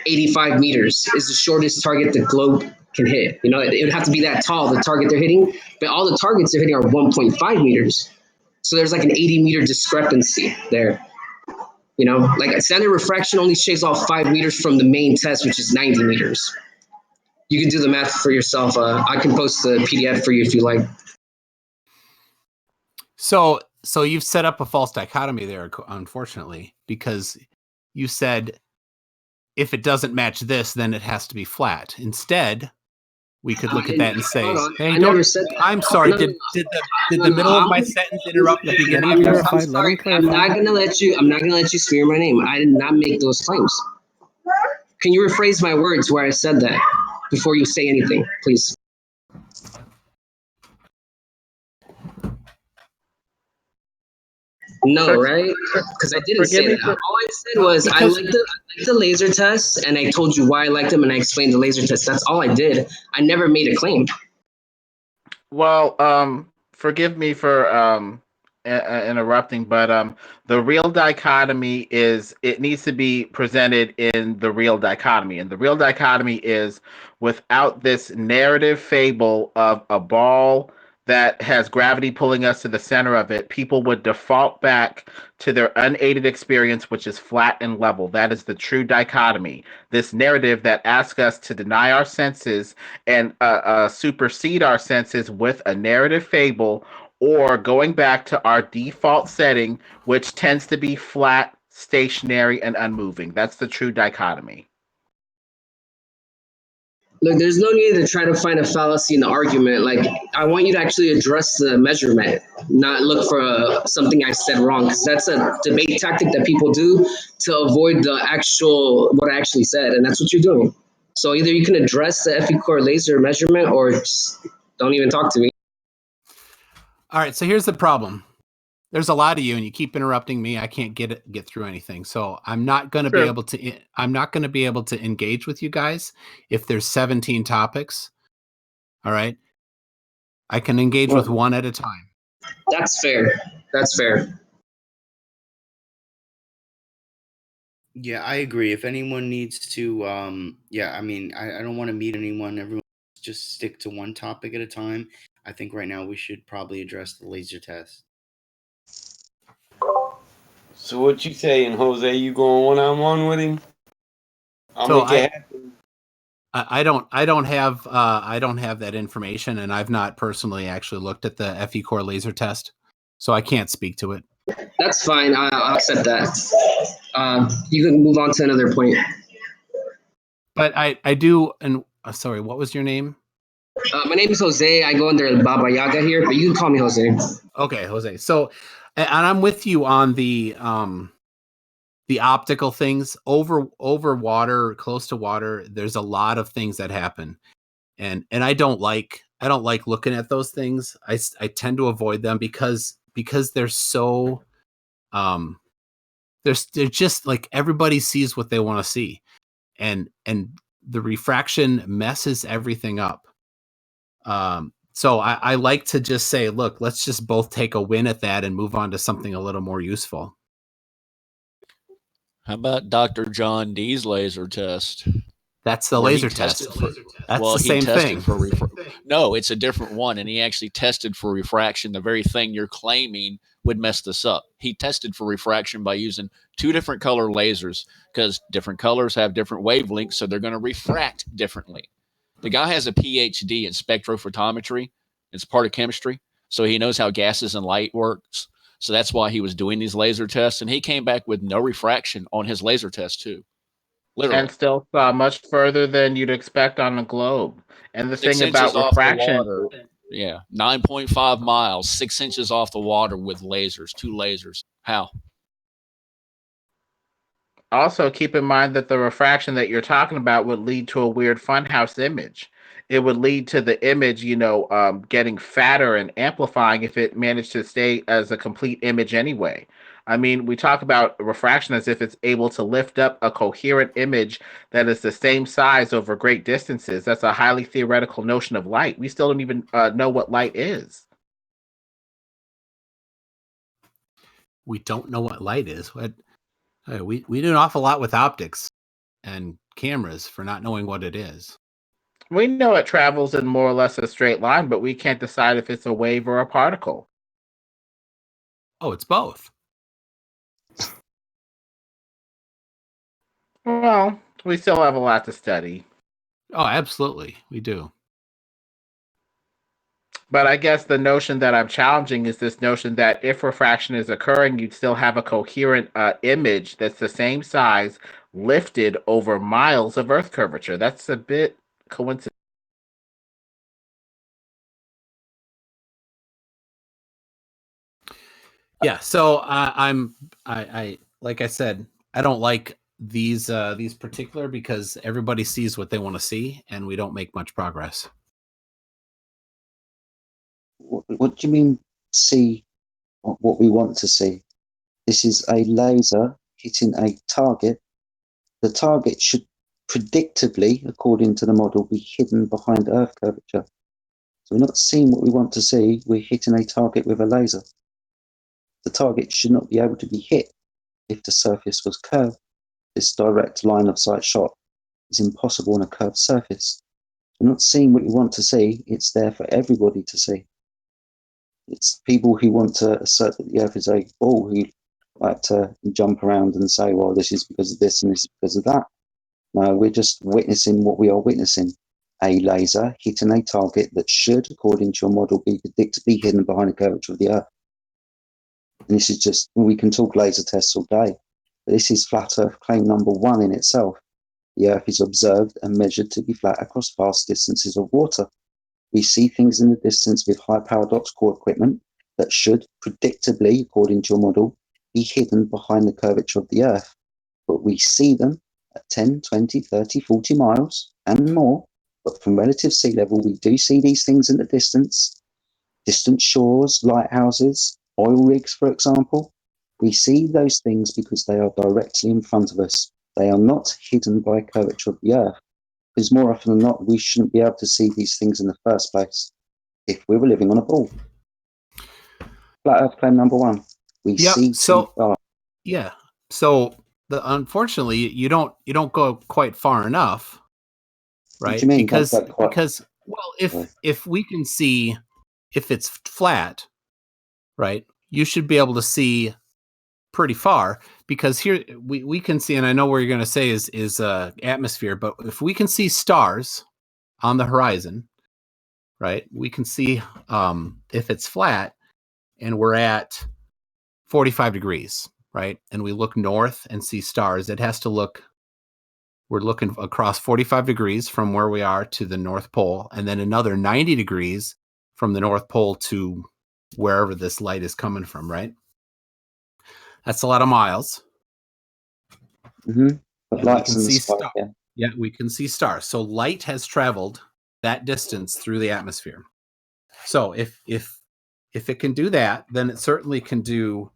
85 meters is the shortest target the globe can hit. You know, it would have to be that tall, the target they're hitting, but all the targets they're hitting are 1.5 meters. So there's like an 80-meter discrepancy there. You know, like standard refraction only shaves off 5 meters from the main test, which is 90 meters. You can do the math for yourself. I can post the PDF for you if you like. So you've set up a false dichotomy there, unfortunately, because you said if it doesn't match this, then it has to be flat. Instead, we could look at that and say, "Hey, never said that. I'm sorry. Did the middle of my sentence interrupt the beginning of your sentence? I'm not gonna let you smear my name. I did not make those claims. Can you rephrase my words where I said that before you say anything, please? No, right? Because I didn't say that. All I said was I liked the laser tests, and I told you why I liked them, and I explained the laser test. That's all I did. I never made a claim. Well, forgive me for interrupting, but the real dichotomy is it needs to be presented in the real dichotomy, and the real dichotomy is without this narrative fable of a ball that has gravity pulling us to the center of it, people would default back to their unaided experience, which is flat and level. That is the true dichotomy. This narrative that asks us to deny our senses and supersede our senses with a narrative fable, or going back to our default setting, which tends to be flat, stationary, and unmoving. That's the true dichotomy. Look, there's no need to try to find a fallacy in the argument. Like, I want you to actually address the measurement, not look for something I said wrong, because that's a debate tactic that people do to avoid the actual, what I actually said, and that's what you're doing. So either you can address the FE core laser measurement or just don't even talk to me. All right, so here's the problem. There's a lot of you, and you keep interrupting me. I can't get through anything. So I'm not going to be able to. I'm not going to be able to engage with you guys if there's 17 topics. All right, I can engage with one at a time. That's fair. That's fair. Yeah, I agree. If anyone needs to, yeah, I mean, I don't want to meet anyone. Everyone just stick to one topic at a time. I think right now we should probably address the laser test. So what you saying, Jose? You going one-on-one with him? I'll make it happen. I don't have that information, and I've not personally actually looked at the FE core laser test, so I can't speak to it. That's fine. I'll accept that. You can move on to another point. But I do, and sorry, what was your name? My name is Jose. I go under Baba Yaga here, but you can call me Jose. Okay, Jose. So, and I'm with you on the optical things over water, close to water. There's a lot of things that happen, and I don't like looking at those things. I tend to avoid them because they're so they're just like everybody sees what they want to see, and the refraction messes everything up. So I like to just say, look, let's just both take a win at that and move on to something a little more useful. How about Dr. John D's laser test? That's the laser test. That's the same thing. No, it's a different one, and he actually tested for refraction, the very thing you're claiming would mess this up. He tested for refraction by using two different color lasers because different colors have different wavelengths, so they're going to refract differently. The guy has a PhD in spectrophotometry. It's part of chemistry, so he knows how gases and light works. So that's why he was doing these laser tests, and he came back with no refraction on his laser test too. Literally. And still saw much further than you'd expect on a globe. And the 6 thing about inches off the refraction, water. Yeah, 9.5 miles, 6 inches off the water with lasers, two lasers. How? also keep in mind that the refraction that you're talking about would lead to a weird funhouse image. It would lead to the image, getting fatter and amplifying if it managed to stay as a complete image anyway. I mean, we talk about refraction as if it's able to lift up a coherent image that is the same size over great distances. That's a highly theoretical notion of light. We still don't even know what light is. We don't know what light is. We do an awful lot with optics and cameras for not knowing what it is. We know it travels in more or less a straight line, but we can't decide if it's a wave or a particle. Oh, it's both. Well, we still have a lot to study. Oh, absolutely. We do. But I guess the notion that I'm challenging is this notion that if refraction is occurring, you'd still have a coherent image that's the same size lifted over miles of Earth curvature. That's a bit coincidental. Yeah. So I like I said, I don't like these particular because everybody sees what they want to see, and we don't make much progress. What do you mean? See what we want to see? This is a laser hitting a target. The target should predictably, according to the model, be hidden behind Earth curvature. So we're not seeing what we want to see. We're hitting a target with a laser. The target should not be able to be hit if the surface was curved. This direct line of sight shot is impossible on a curved surface. We're not seeing what we want to see. It's there for everybody to see. It's people who want to assert that the Earth is a ball who like to jump around and say, well, this is because of this and this is because of that. No, we're just witnessing what we are witnessing. A laser hitting a target that should, according to your model, be predictably hidden behind the curvature of the Earth. And this is just, we can talk laser tests all day, but this is flat Earth claim number one in itself. The Earth is observed and measured to be flat across vast distances of water. We see things in the distance with high-powered optical equipment that should, predictably, according to your model, be hidden behind the curvature of the Earth. But we see them at 10, 20, 30, 40 miles and more. But from relative sea level, we do see these things in the distance. Distant shores, lighthouses, oil rigs, for example. We see those things because they are directly in front of us. They are not hidden by curvature of the Earth. Because more often than not, we shouldn't be able to see these things in the first place if we were living on a ball. Flat Earth claim number one. We see so yeah. So unfortunately, you don't go quite far enough, right? What do you mean? Because well, if we can see, if it's flat, right, you should be able to see pretty far, because here we can see, and I know where you're going to say is atmosphere, but if we can see stars on the horizon, right, we can see if it's flat and we're at 45 degrees, right, and we look north and see stars, it has to look, we're looking across 45 degrees from where we are to the North Pole, and then another 90 degrees from the North Pole to wherever this light is coming from, right? That's a lot of miles. Mm-hmm. But lights in the sky, yeah, we can see stars. So light has traveled that distance through the atmosphere. So if it can do that, then it certainly can do.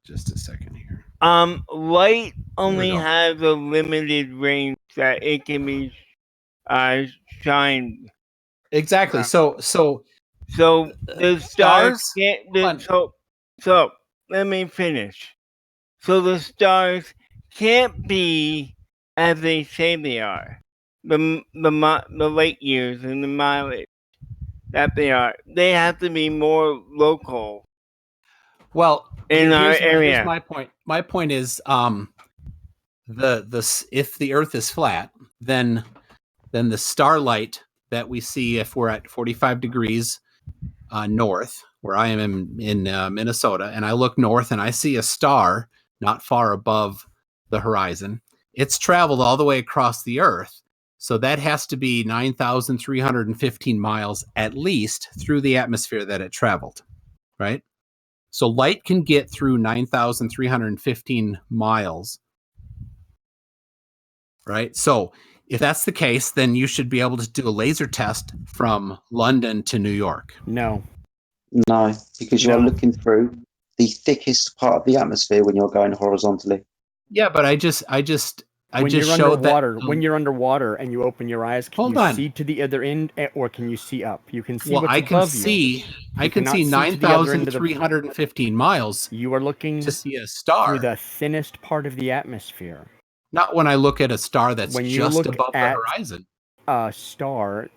Just a second here. Light only has a limited range that it can be shined. Exactly. So the stars can't. So let me finish. So the stars can't be as they say they are. The light years and the mileage that they are. They have to be more local. Well, in our area. Here's my point. My point is, if the Earth is flat, then the starlight that we see, if we're at 45 degrees north, where I am in Minnesota, and I look north and I see a star not far above the horizon, it's traveled all the way across the Earth. So that has to be 9,315 miles at least through the atmosphere that it traveled, right? So light can get through 9,315 miles, right? So if that's the case, then you should be able to do a laser test from London to New York. No, because you're looking through the thickest part of the atmosphere when you're going horizontally. Yeah, but I just when you're underwater, when you're underwater and you open your eyes, can you see to the other end, or can you see up? You can see what's above you. I can see 9,315 miles. You are looking to see a star through the thinnest part of the atmosphere. Not when I look at a star that's when just above the horizon. A star.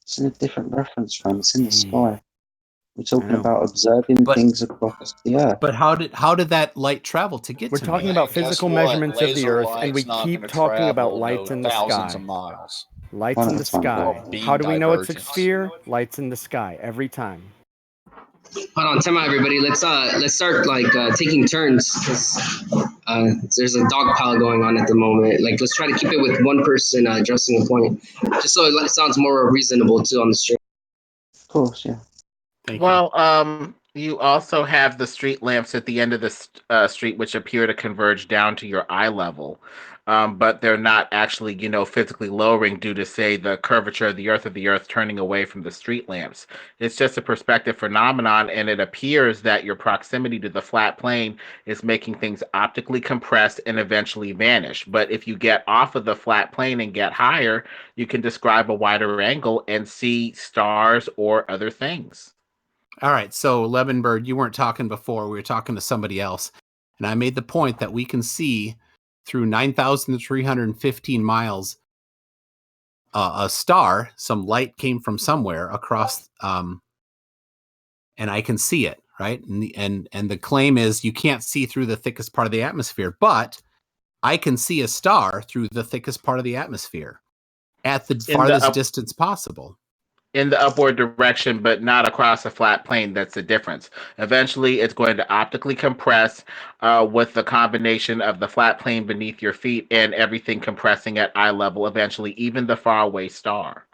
It's in a different reference frame. It's in the sky. We're talking about observing things across the Earth. But how did that light travel to get We're to talking me? about physical measurements of the Earth, and we keep talking about lights in the sky. Of miles. Lights in the sky. How do we know it's a sphere? Lights in the sky every time. Hold on, time out, everybody. Let's start taking turns. There's a dog pile going on at the moment. Let's try to keep it with one person addressing a point, just so it sounds more reasonable too on the stream. Of course, yeah. You also have the street lamps at the end of the street, which appear to converge down to your eye level. But they're not actually, physically lowering due to, say, the curvature of the Earth turning away from the street lamps. It's just a perspective phenomenon, and it appears that your proximity to the flat plane is making things optically compressed and eventually vanish. But if you get off of the flat plane and get higher, you can describe a wider angle and see stars or other things. All right, so Lemonbird, you weren't talking before. We were talking to somebody else, and I made the point that we can see through 9,315 miles a star. Some light came from somewhere across, and I can see it, right? And the claim is you can't see through the thickest part of the atmosphere, but I can see a star through the thickest part of the atmosphere at the farthest distance possible. in the upward direction, but not across a flat plane. That's the difference. Eventually, it's going to optically compress with the combination of the flat plane beneath your feet and everything compressing at eye level, eventually, even the faraway star.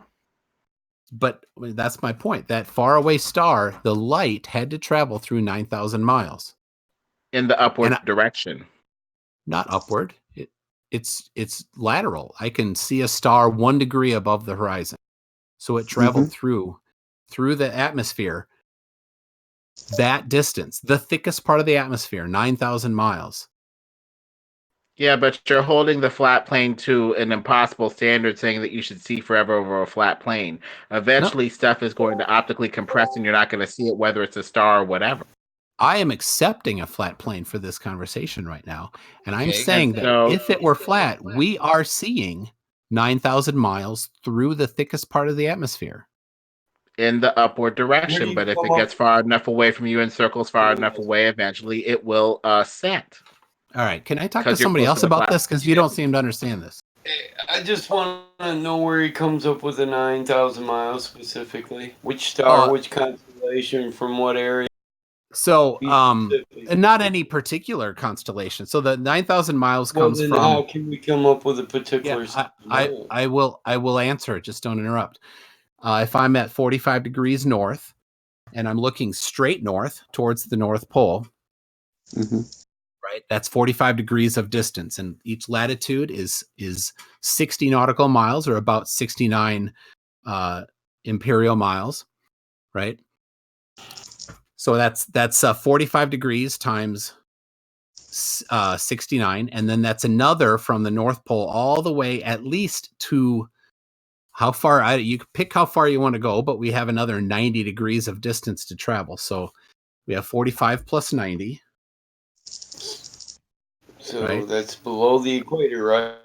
But that's my point. That faraway star, the light had to travel through 9,000 miles. In the upward direction. Not upward. It's lateral. I can see a star 1 degree above the horizon. So it traveled through the atmosphere that distance, the thickest part of the atmosphere, 9,000 miles. Yeah, but you're holding the flat plane to an impossible standard, saying that you should see forever over a flat plane. Eventually, stuff is going to optically compress, and you're not going to see it, whether it's a star or whatever. I am accepting a flat plane for this conversation right now, and I'm saying that if it were flat, we are seeing 9,000 miles through the thickest part of the atmosphere. In the upward direction, but if it gets far enough away from you and circles far enough away, eventually it will set. All right, can I talk to somebody else about this? Because you don't seem to understand this. I just want to know where he comes up with the 9,000 miles specifically. Which star, which constellation, from what area? So, not any particular constellation. So the 9,000 miles comes from. How can we come up with a particular? Yeah, I will answer it. Just don't interrupt. If I'm at 45 degrees north, and I'm looking straight north towards the North Pole, right? That's 45 degrees of distance, and each latitude is 60 nautical miles, or about 69 imperial miles, right? So that's 45 degrees times 69, and then that's another from the North Pole all the way at least to how far. You can pick how far you want to go, but we have another 90 degrees of distance to travel. So we have 45 plus 90. So that's below the equator, right?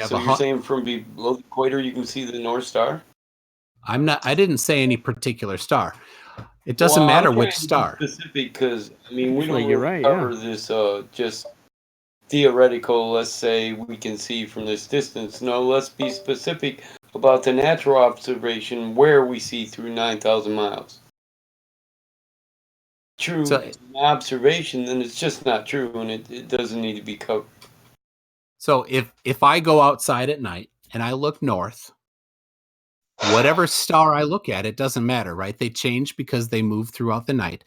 So you're saying from below the equator you can see the North Star? I didn't say any particular star. It doesn't matter which star. Specific, because we don't cover this just theoretical. Let's say we can see from this distance. No, let's be specific about the natural observation where we see through 9,000 miles. True, observation, then it's just not true, and it doesn't need to be covered. So if I go outside at night and I look north, whatever star I look at, it doesn't matter, right? They change because they move throughout the night.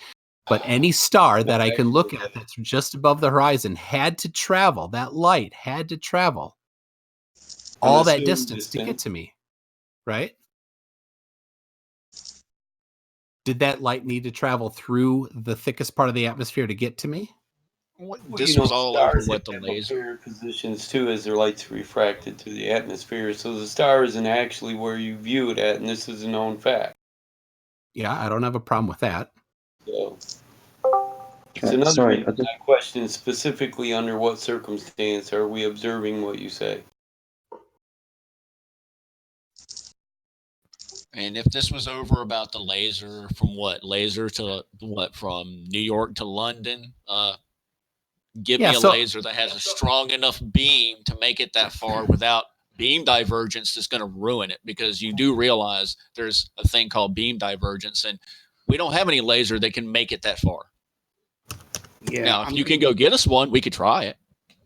But any star that I can look at that's just above the horizon had to travel, that light had to travel all that distance to get to me, right? Did that light need to travel through the thickest part of the atmosphere to get to me? This was all over with the laser positions too, as their light's refracted through the atmosphere. So the star isn't actually where you view it at, and this is a known fact. Yeah, I don't have a problem with that. So it's another question: specifically, under what circumstance are we observing what you say? And if this was over about the laser, from from New York to London, give me a laser that has a strong enough beam to make it that far without beam divergence that's going to ruin it, because you do realize there's a thing called beam divergence, and we don't have any laser that can make it that far. Yeah. Now, if you can go get us one, we could try it.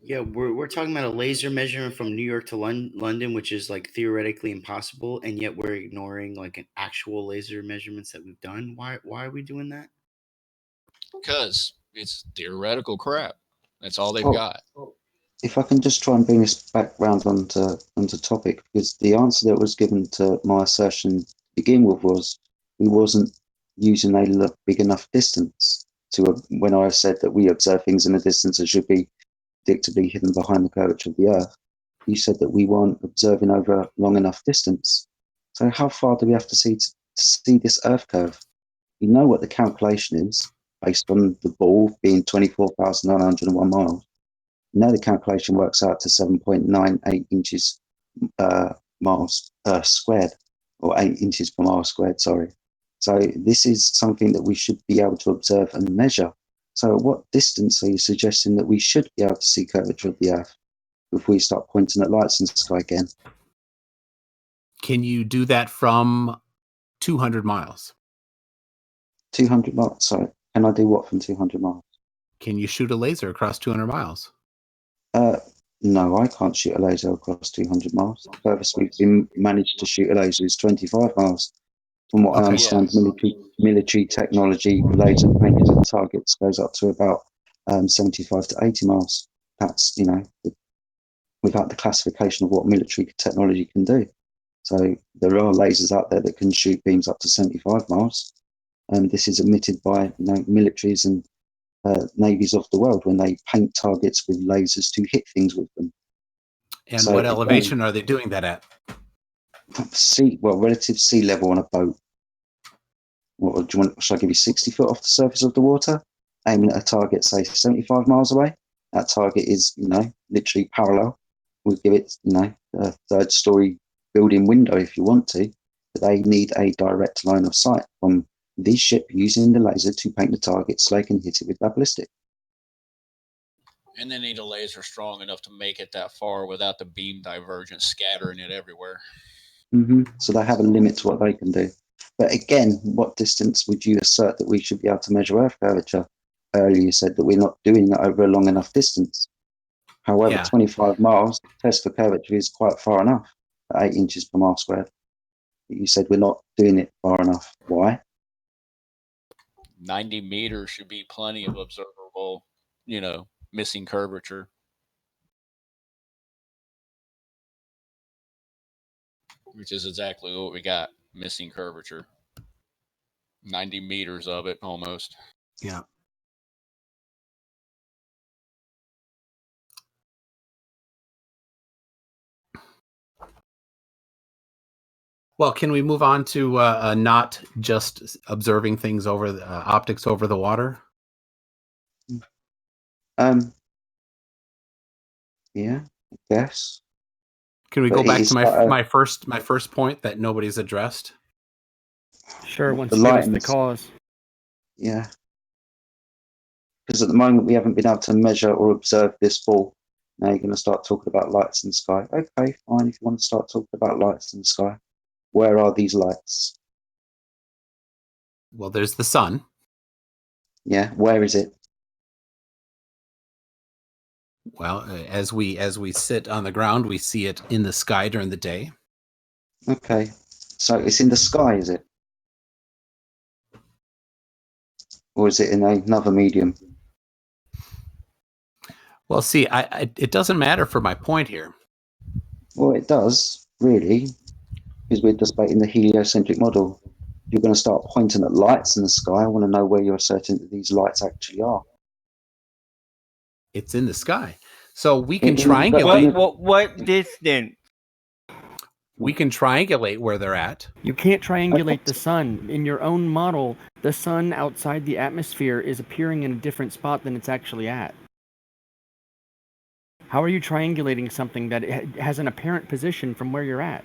Yeah, we're talking about a laser measurement from New York to London, which is like theoretically impossible, and yet we're ignoring like an actual laser measurements that we've done. Why are we doing that? Because it's theoretical crap. That's all they've got. If I can just try and bring this back round onto topic, because the answer that was given to my assertion to begin with was we wasn't using a big enough distance when I said that we observe things in a distance that should be predictably hidden behind the curvature of the Earth. You said that we weren't observing over a long enough distance. So how far do we have to see to see this Earth curve? We know what the calculation is based on the ball being 24,901 miles. Now the calculation works out to 7.98 inches miles squared, or 8 inches per mile squared, sorry. So this is something that we should be able to observe and measure. So at what distance are you suggesting that we should be able to see curvature of the Earth if we start pointing at lights in the sky again? Can you do that from 200 miles. 200 miles. Sorry, can I do what from 200 miles? Can you shoot a laser across 200 miles? No, I can't shoot a laser across 200 miles. The furthest we've been managed to shoot a laser is 25 miles. From what I understand, military technology, laser painted at targets goes up to about 75 to 80 miles. That's, without the classification of what military technology can do. So there are lasers out there that can shoot beams up to 75 miles. And this is admitted by militaries and navies of the world when they paint targets with lasers to hit things with them. And so what elevation are they doing that at? Relative sea level on a boat. What do you want? Should I give you 60 foot off the surface of the water? Aiming at a target, say 75 miles away. That target is, literally parallel. We'll give it, a third story building window if you want to, but they need a direct line of sight from this ship using the laser to paint the target so they can hit it with that ballistic. And they need a laser strong enough to make it that far without the beam divergence scattering it everywhere. Mm-hmm. So they have a limit to what they can do. But again, what distance would you assert that we should be able to measure Earth curvature? Earlier you said that we're not doing it over a long enough distance. However, 25 miles, test for curvature is quite far enough, at 8 inches per mile squared. But you said we're not doing it far enough. Why? 90 meters should be plenty of observable, missing curvature. Which is exactly what we got, missing curvature. 90 meters of it, almost. Yeah. Well, can we move on to not just observing things over the optics over the water? Yeah, I guess. Can we go back to my first point that nobody's addressed? Sure, once you give us the cause. Yeah. Because at the moment we haven't been able to measure or observe this fall. Now you're going to start talking about lights in the sky. Okay, fine. If you want to start talking about lights in the sky, where are these lights? Well, there's the sun. Yeah, where is it? Well, as we sit on the ground, we see it in the sky during the day. Okay, so it's in the sky, is it? Or is it in another medium? Well, see, it doesn't matter for my point here. Well, it does, really, because we're debating the heliocentric model. You're going to start pointing at lights in the sky. I want to know where you're certain that these lights actually are. It's in the sky. So we can triangulate. What distance? We can triangulate where they're at. You can't triangulate the sun. In your own model, the sun outside the atmosphere is appearing in a different spot than it's actually at. How are you triangulating something that has an apparent position from where you're at?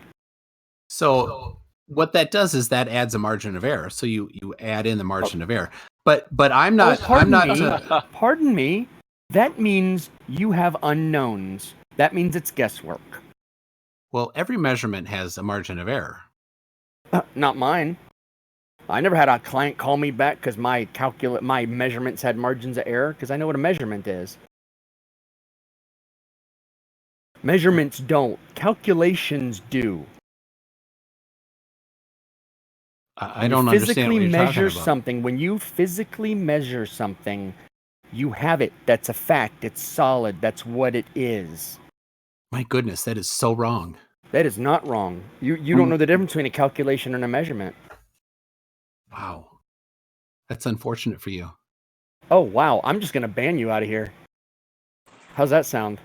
So what that does is that adds a margin of error. So you add in the margin of error. But I'm not. Pardon me. That means you have unknowns. That means it's guesswork. Well, every measurement has a margin of error. Not mine. I never had a client call me back because my measurements had margins of error, because I know what a measurement is. Measurements don't. Calculations do. I don't understand what you're talking about. When you physically measure something, you have it. That's a fact. It's solid. That's what it is. My goodness, that is so wrong. That is not wrong. You don't know the difference between a calculation and a measurement. Wow. That's unfortunate for you. Oh, wow. I'm just going to ban you out of here. How's that sound?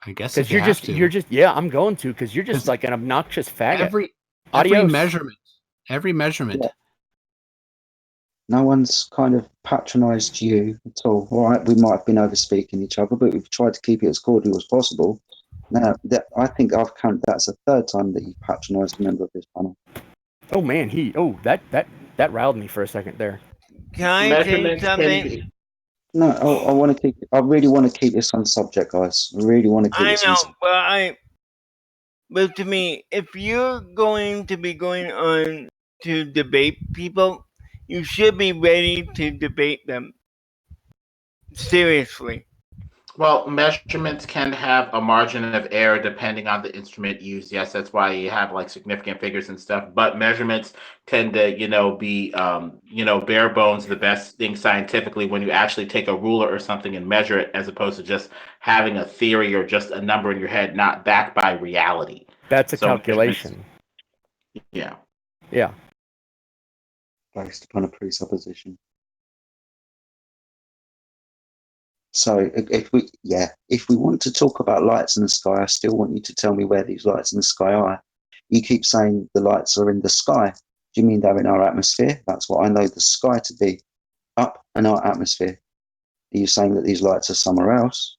I guess because you're just I'm going to, because you're just like an obnoxious faggot. Every measurement. Yeah. No one's kind of patronized you at all. All right, we might have been over-speaking each other, but we've tried to keep it as cordial as possible. Now, I think I've counted that as the third time that you patronized a member of this panel. Oh, man, that riled me for a second there. Can I say something? No, I really want to keep this on subject, guys. I really want to keep this on subject. But to me, if you're going to be going on to debate people, you should be ready to debate them seriously. Well, measurements can have a margin of error depending on the instrument used. Yes, that's why you have like significant figures and stuff. But measurements tend to, be, bare bones, the best thing scientifically when you actually take a ruler or something and measure it, as opposed to just having a theory or just a number in your head, not backed by reality. That's a calculation. Yeah. Yeah. Based upon a presupposition. So if we want to talk about lights in the sky, I still want you to tell me where these lights in the sky are. You keep saying the lights are in the sky. Do you mean they're in our atmosphere? That's what I know the sky to be, up in our atmosphere. Are you saying that these lights are somewhere else?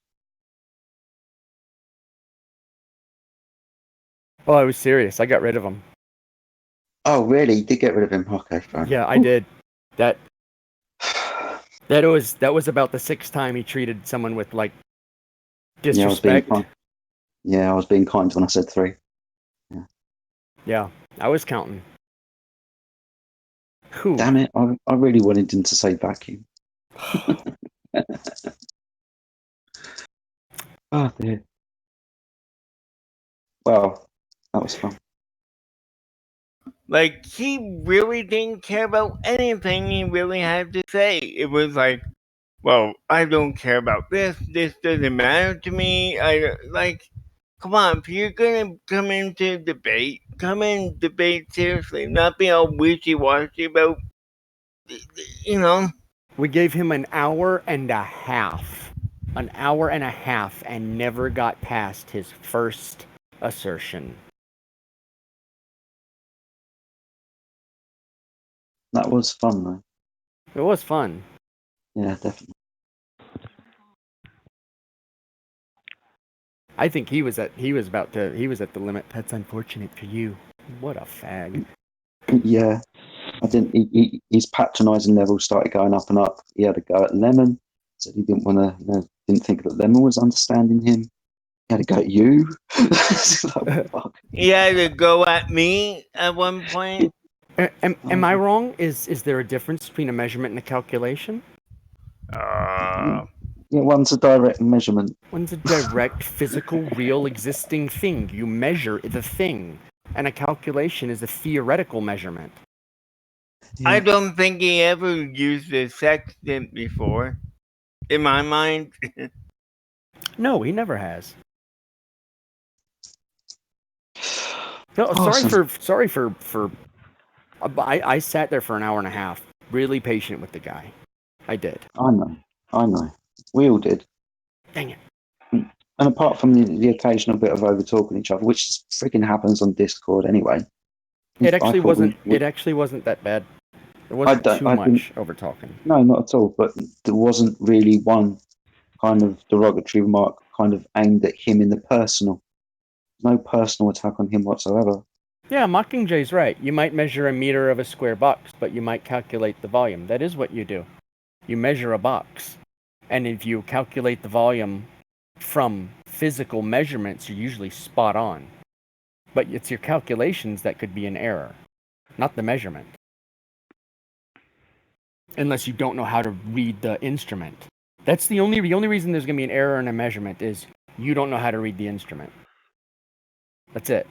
Oh, I was serious. I got rid of him. Oh, really? You did get rid of him? Okay, fine. Yeah, I did. That was about the 6th time he treated someone with like disrespect. I was being kind when I said 3. Yeah, I was counting. Whew. Damn it! I really wanted him to say vacuum. Oh dear. Well, that was fun. Like, he really didn't care about anything he really had to say. It was like, well, I don't care about this. This doesn't matter to me. Come on, if you're gonna come into debate, come in debate seriously, not be all wishy-washy about, We gave him an hour and a half. An hour and a half and never got past his first assertion. That was fun, though. It was fun. Yeah, definitely. I think he was at the limit. That's unfortunate for you. What a fag. Yeah. His patronising level started going up and up. He had a go at Lemon. Said he didn't want to, didn't think that Lemon was understanding him. He had a go at you. Fuck. He had to go at me at one point. Am I wrong? Is there a difference between a measurement and a calculation? Yeah, one's a direct measurement. One's a direct, physical, real, existing thing. You measure the thing. And a calculation is a theoretical measurement. Yeah. I don't think he ever used a sextant before. In my mind. No, he never has. No, sorry for I sat there for an hour and a half, really patient with the guy. I did. I know. We all did. Dang it. And apart from the occasional bit of over talking each other, which freaking happens on Discord anyway. It actually wasn't that bad. There wasn't too much over talking. No, not at all. But there wasn't really one kind of derogatory remark kind of aimed at him in the personal. No personal attack on him whatsoever. Yeah, Mockingjay's right. You might measure a meter of a square box, but you might calculate the volume. That is what you do. You measure a box. And if you calculate the volume from physical measurements, you're usually spot on. But it's your calculations that could be an error, not the measurement. Unless you don't know how to read the instrument. That's the only reason there's going to be an error in a measurement is you don't know how to read the instrument. That's it.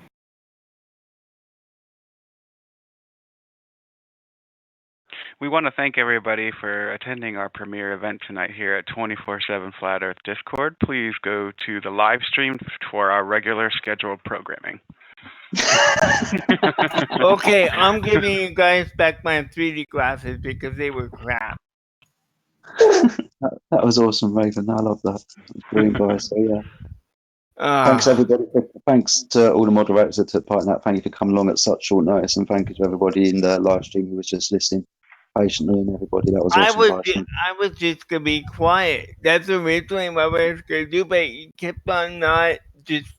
We want to thank everybody for attending our premiere event tonight here at 24/7 Flat Earth Discord. Please go to the live stream for our regular scheduled programming. Okay, I'm giving you guys back my 3D glasses because they were crap. That was awesome, Raven. I love that. It was brilliant, guys. So yeah. Thanks everybody. Thanks to all the moderators that took part in that. Thank you for coming along at such short notice, and thank you to everybody in the live stream who was just listening patiently, and everybody that was awesome. I was just gonna be quiet. That's originally what I was gonna do, but you kept on not just.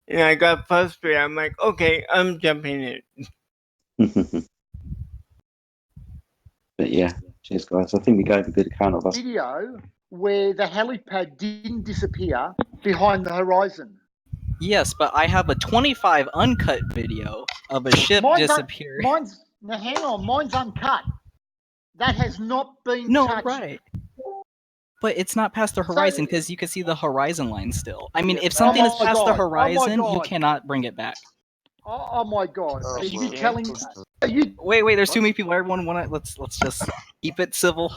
And I got frustrated. I'm like, okay, I'm jumping in. But yeah, cheers, guys. I think we gave a good account of us. Video where the helipad didn't disappear behind the horizon. Yes, but I have a 25 uncut video of a ship disappearing. Now hang on, mine's uncut. That has not been touched. Right. But it's not past the horizon because you can see the horizon line still. I mean, if Oh something my is past the God. Oh my horizon, you God. cannot bring it back. Oh my God! Oh Are you my telling? God. Are you? Wait, there's too many people. Everyone wanna let's just keep it civil,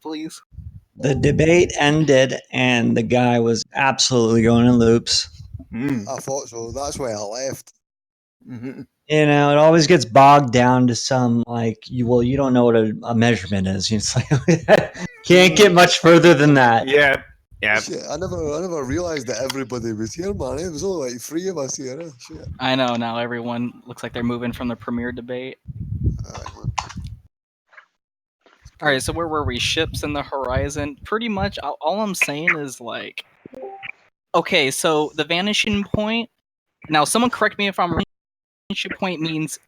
please. The debate ended and the guy was absolutely going in loops. I thought so. That's why I left. You know, it always gets bogged down to some like you don't know what a measurement is. It's like can't get much further than that. Yeah. Yeah. Shit, I never realized that everybody was here, man. It was only like 3 of us here. Shit. I know now everyone looks like they're moving from the premiere debate. All right, so where were we? Ships in the horizon. Pretty much all I'm saying is like, okay, so the vanishing point. Now, someone correct me if I'm wrong. Vanishing point means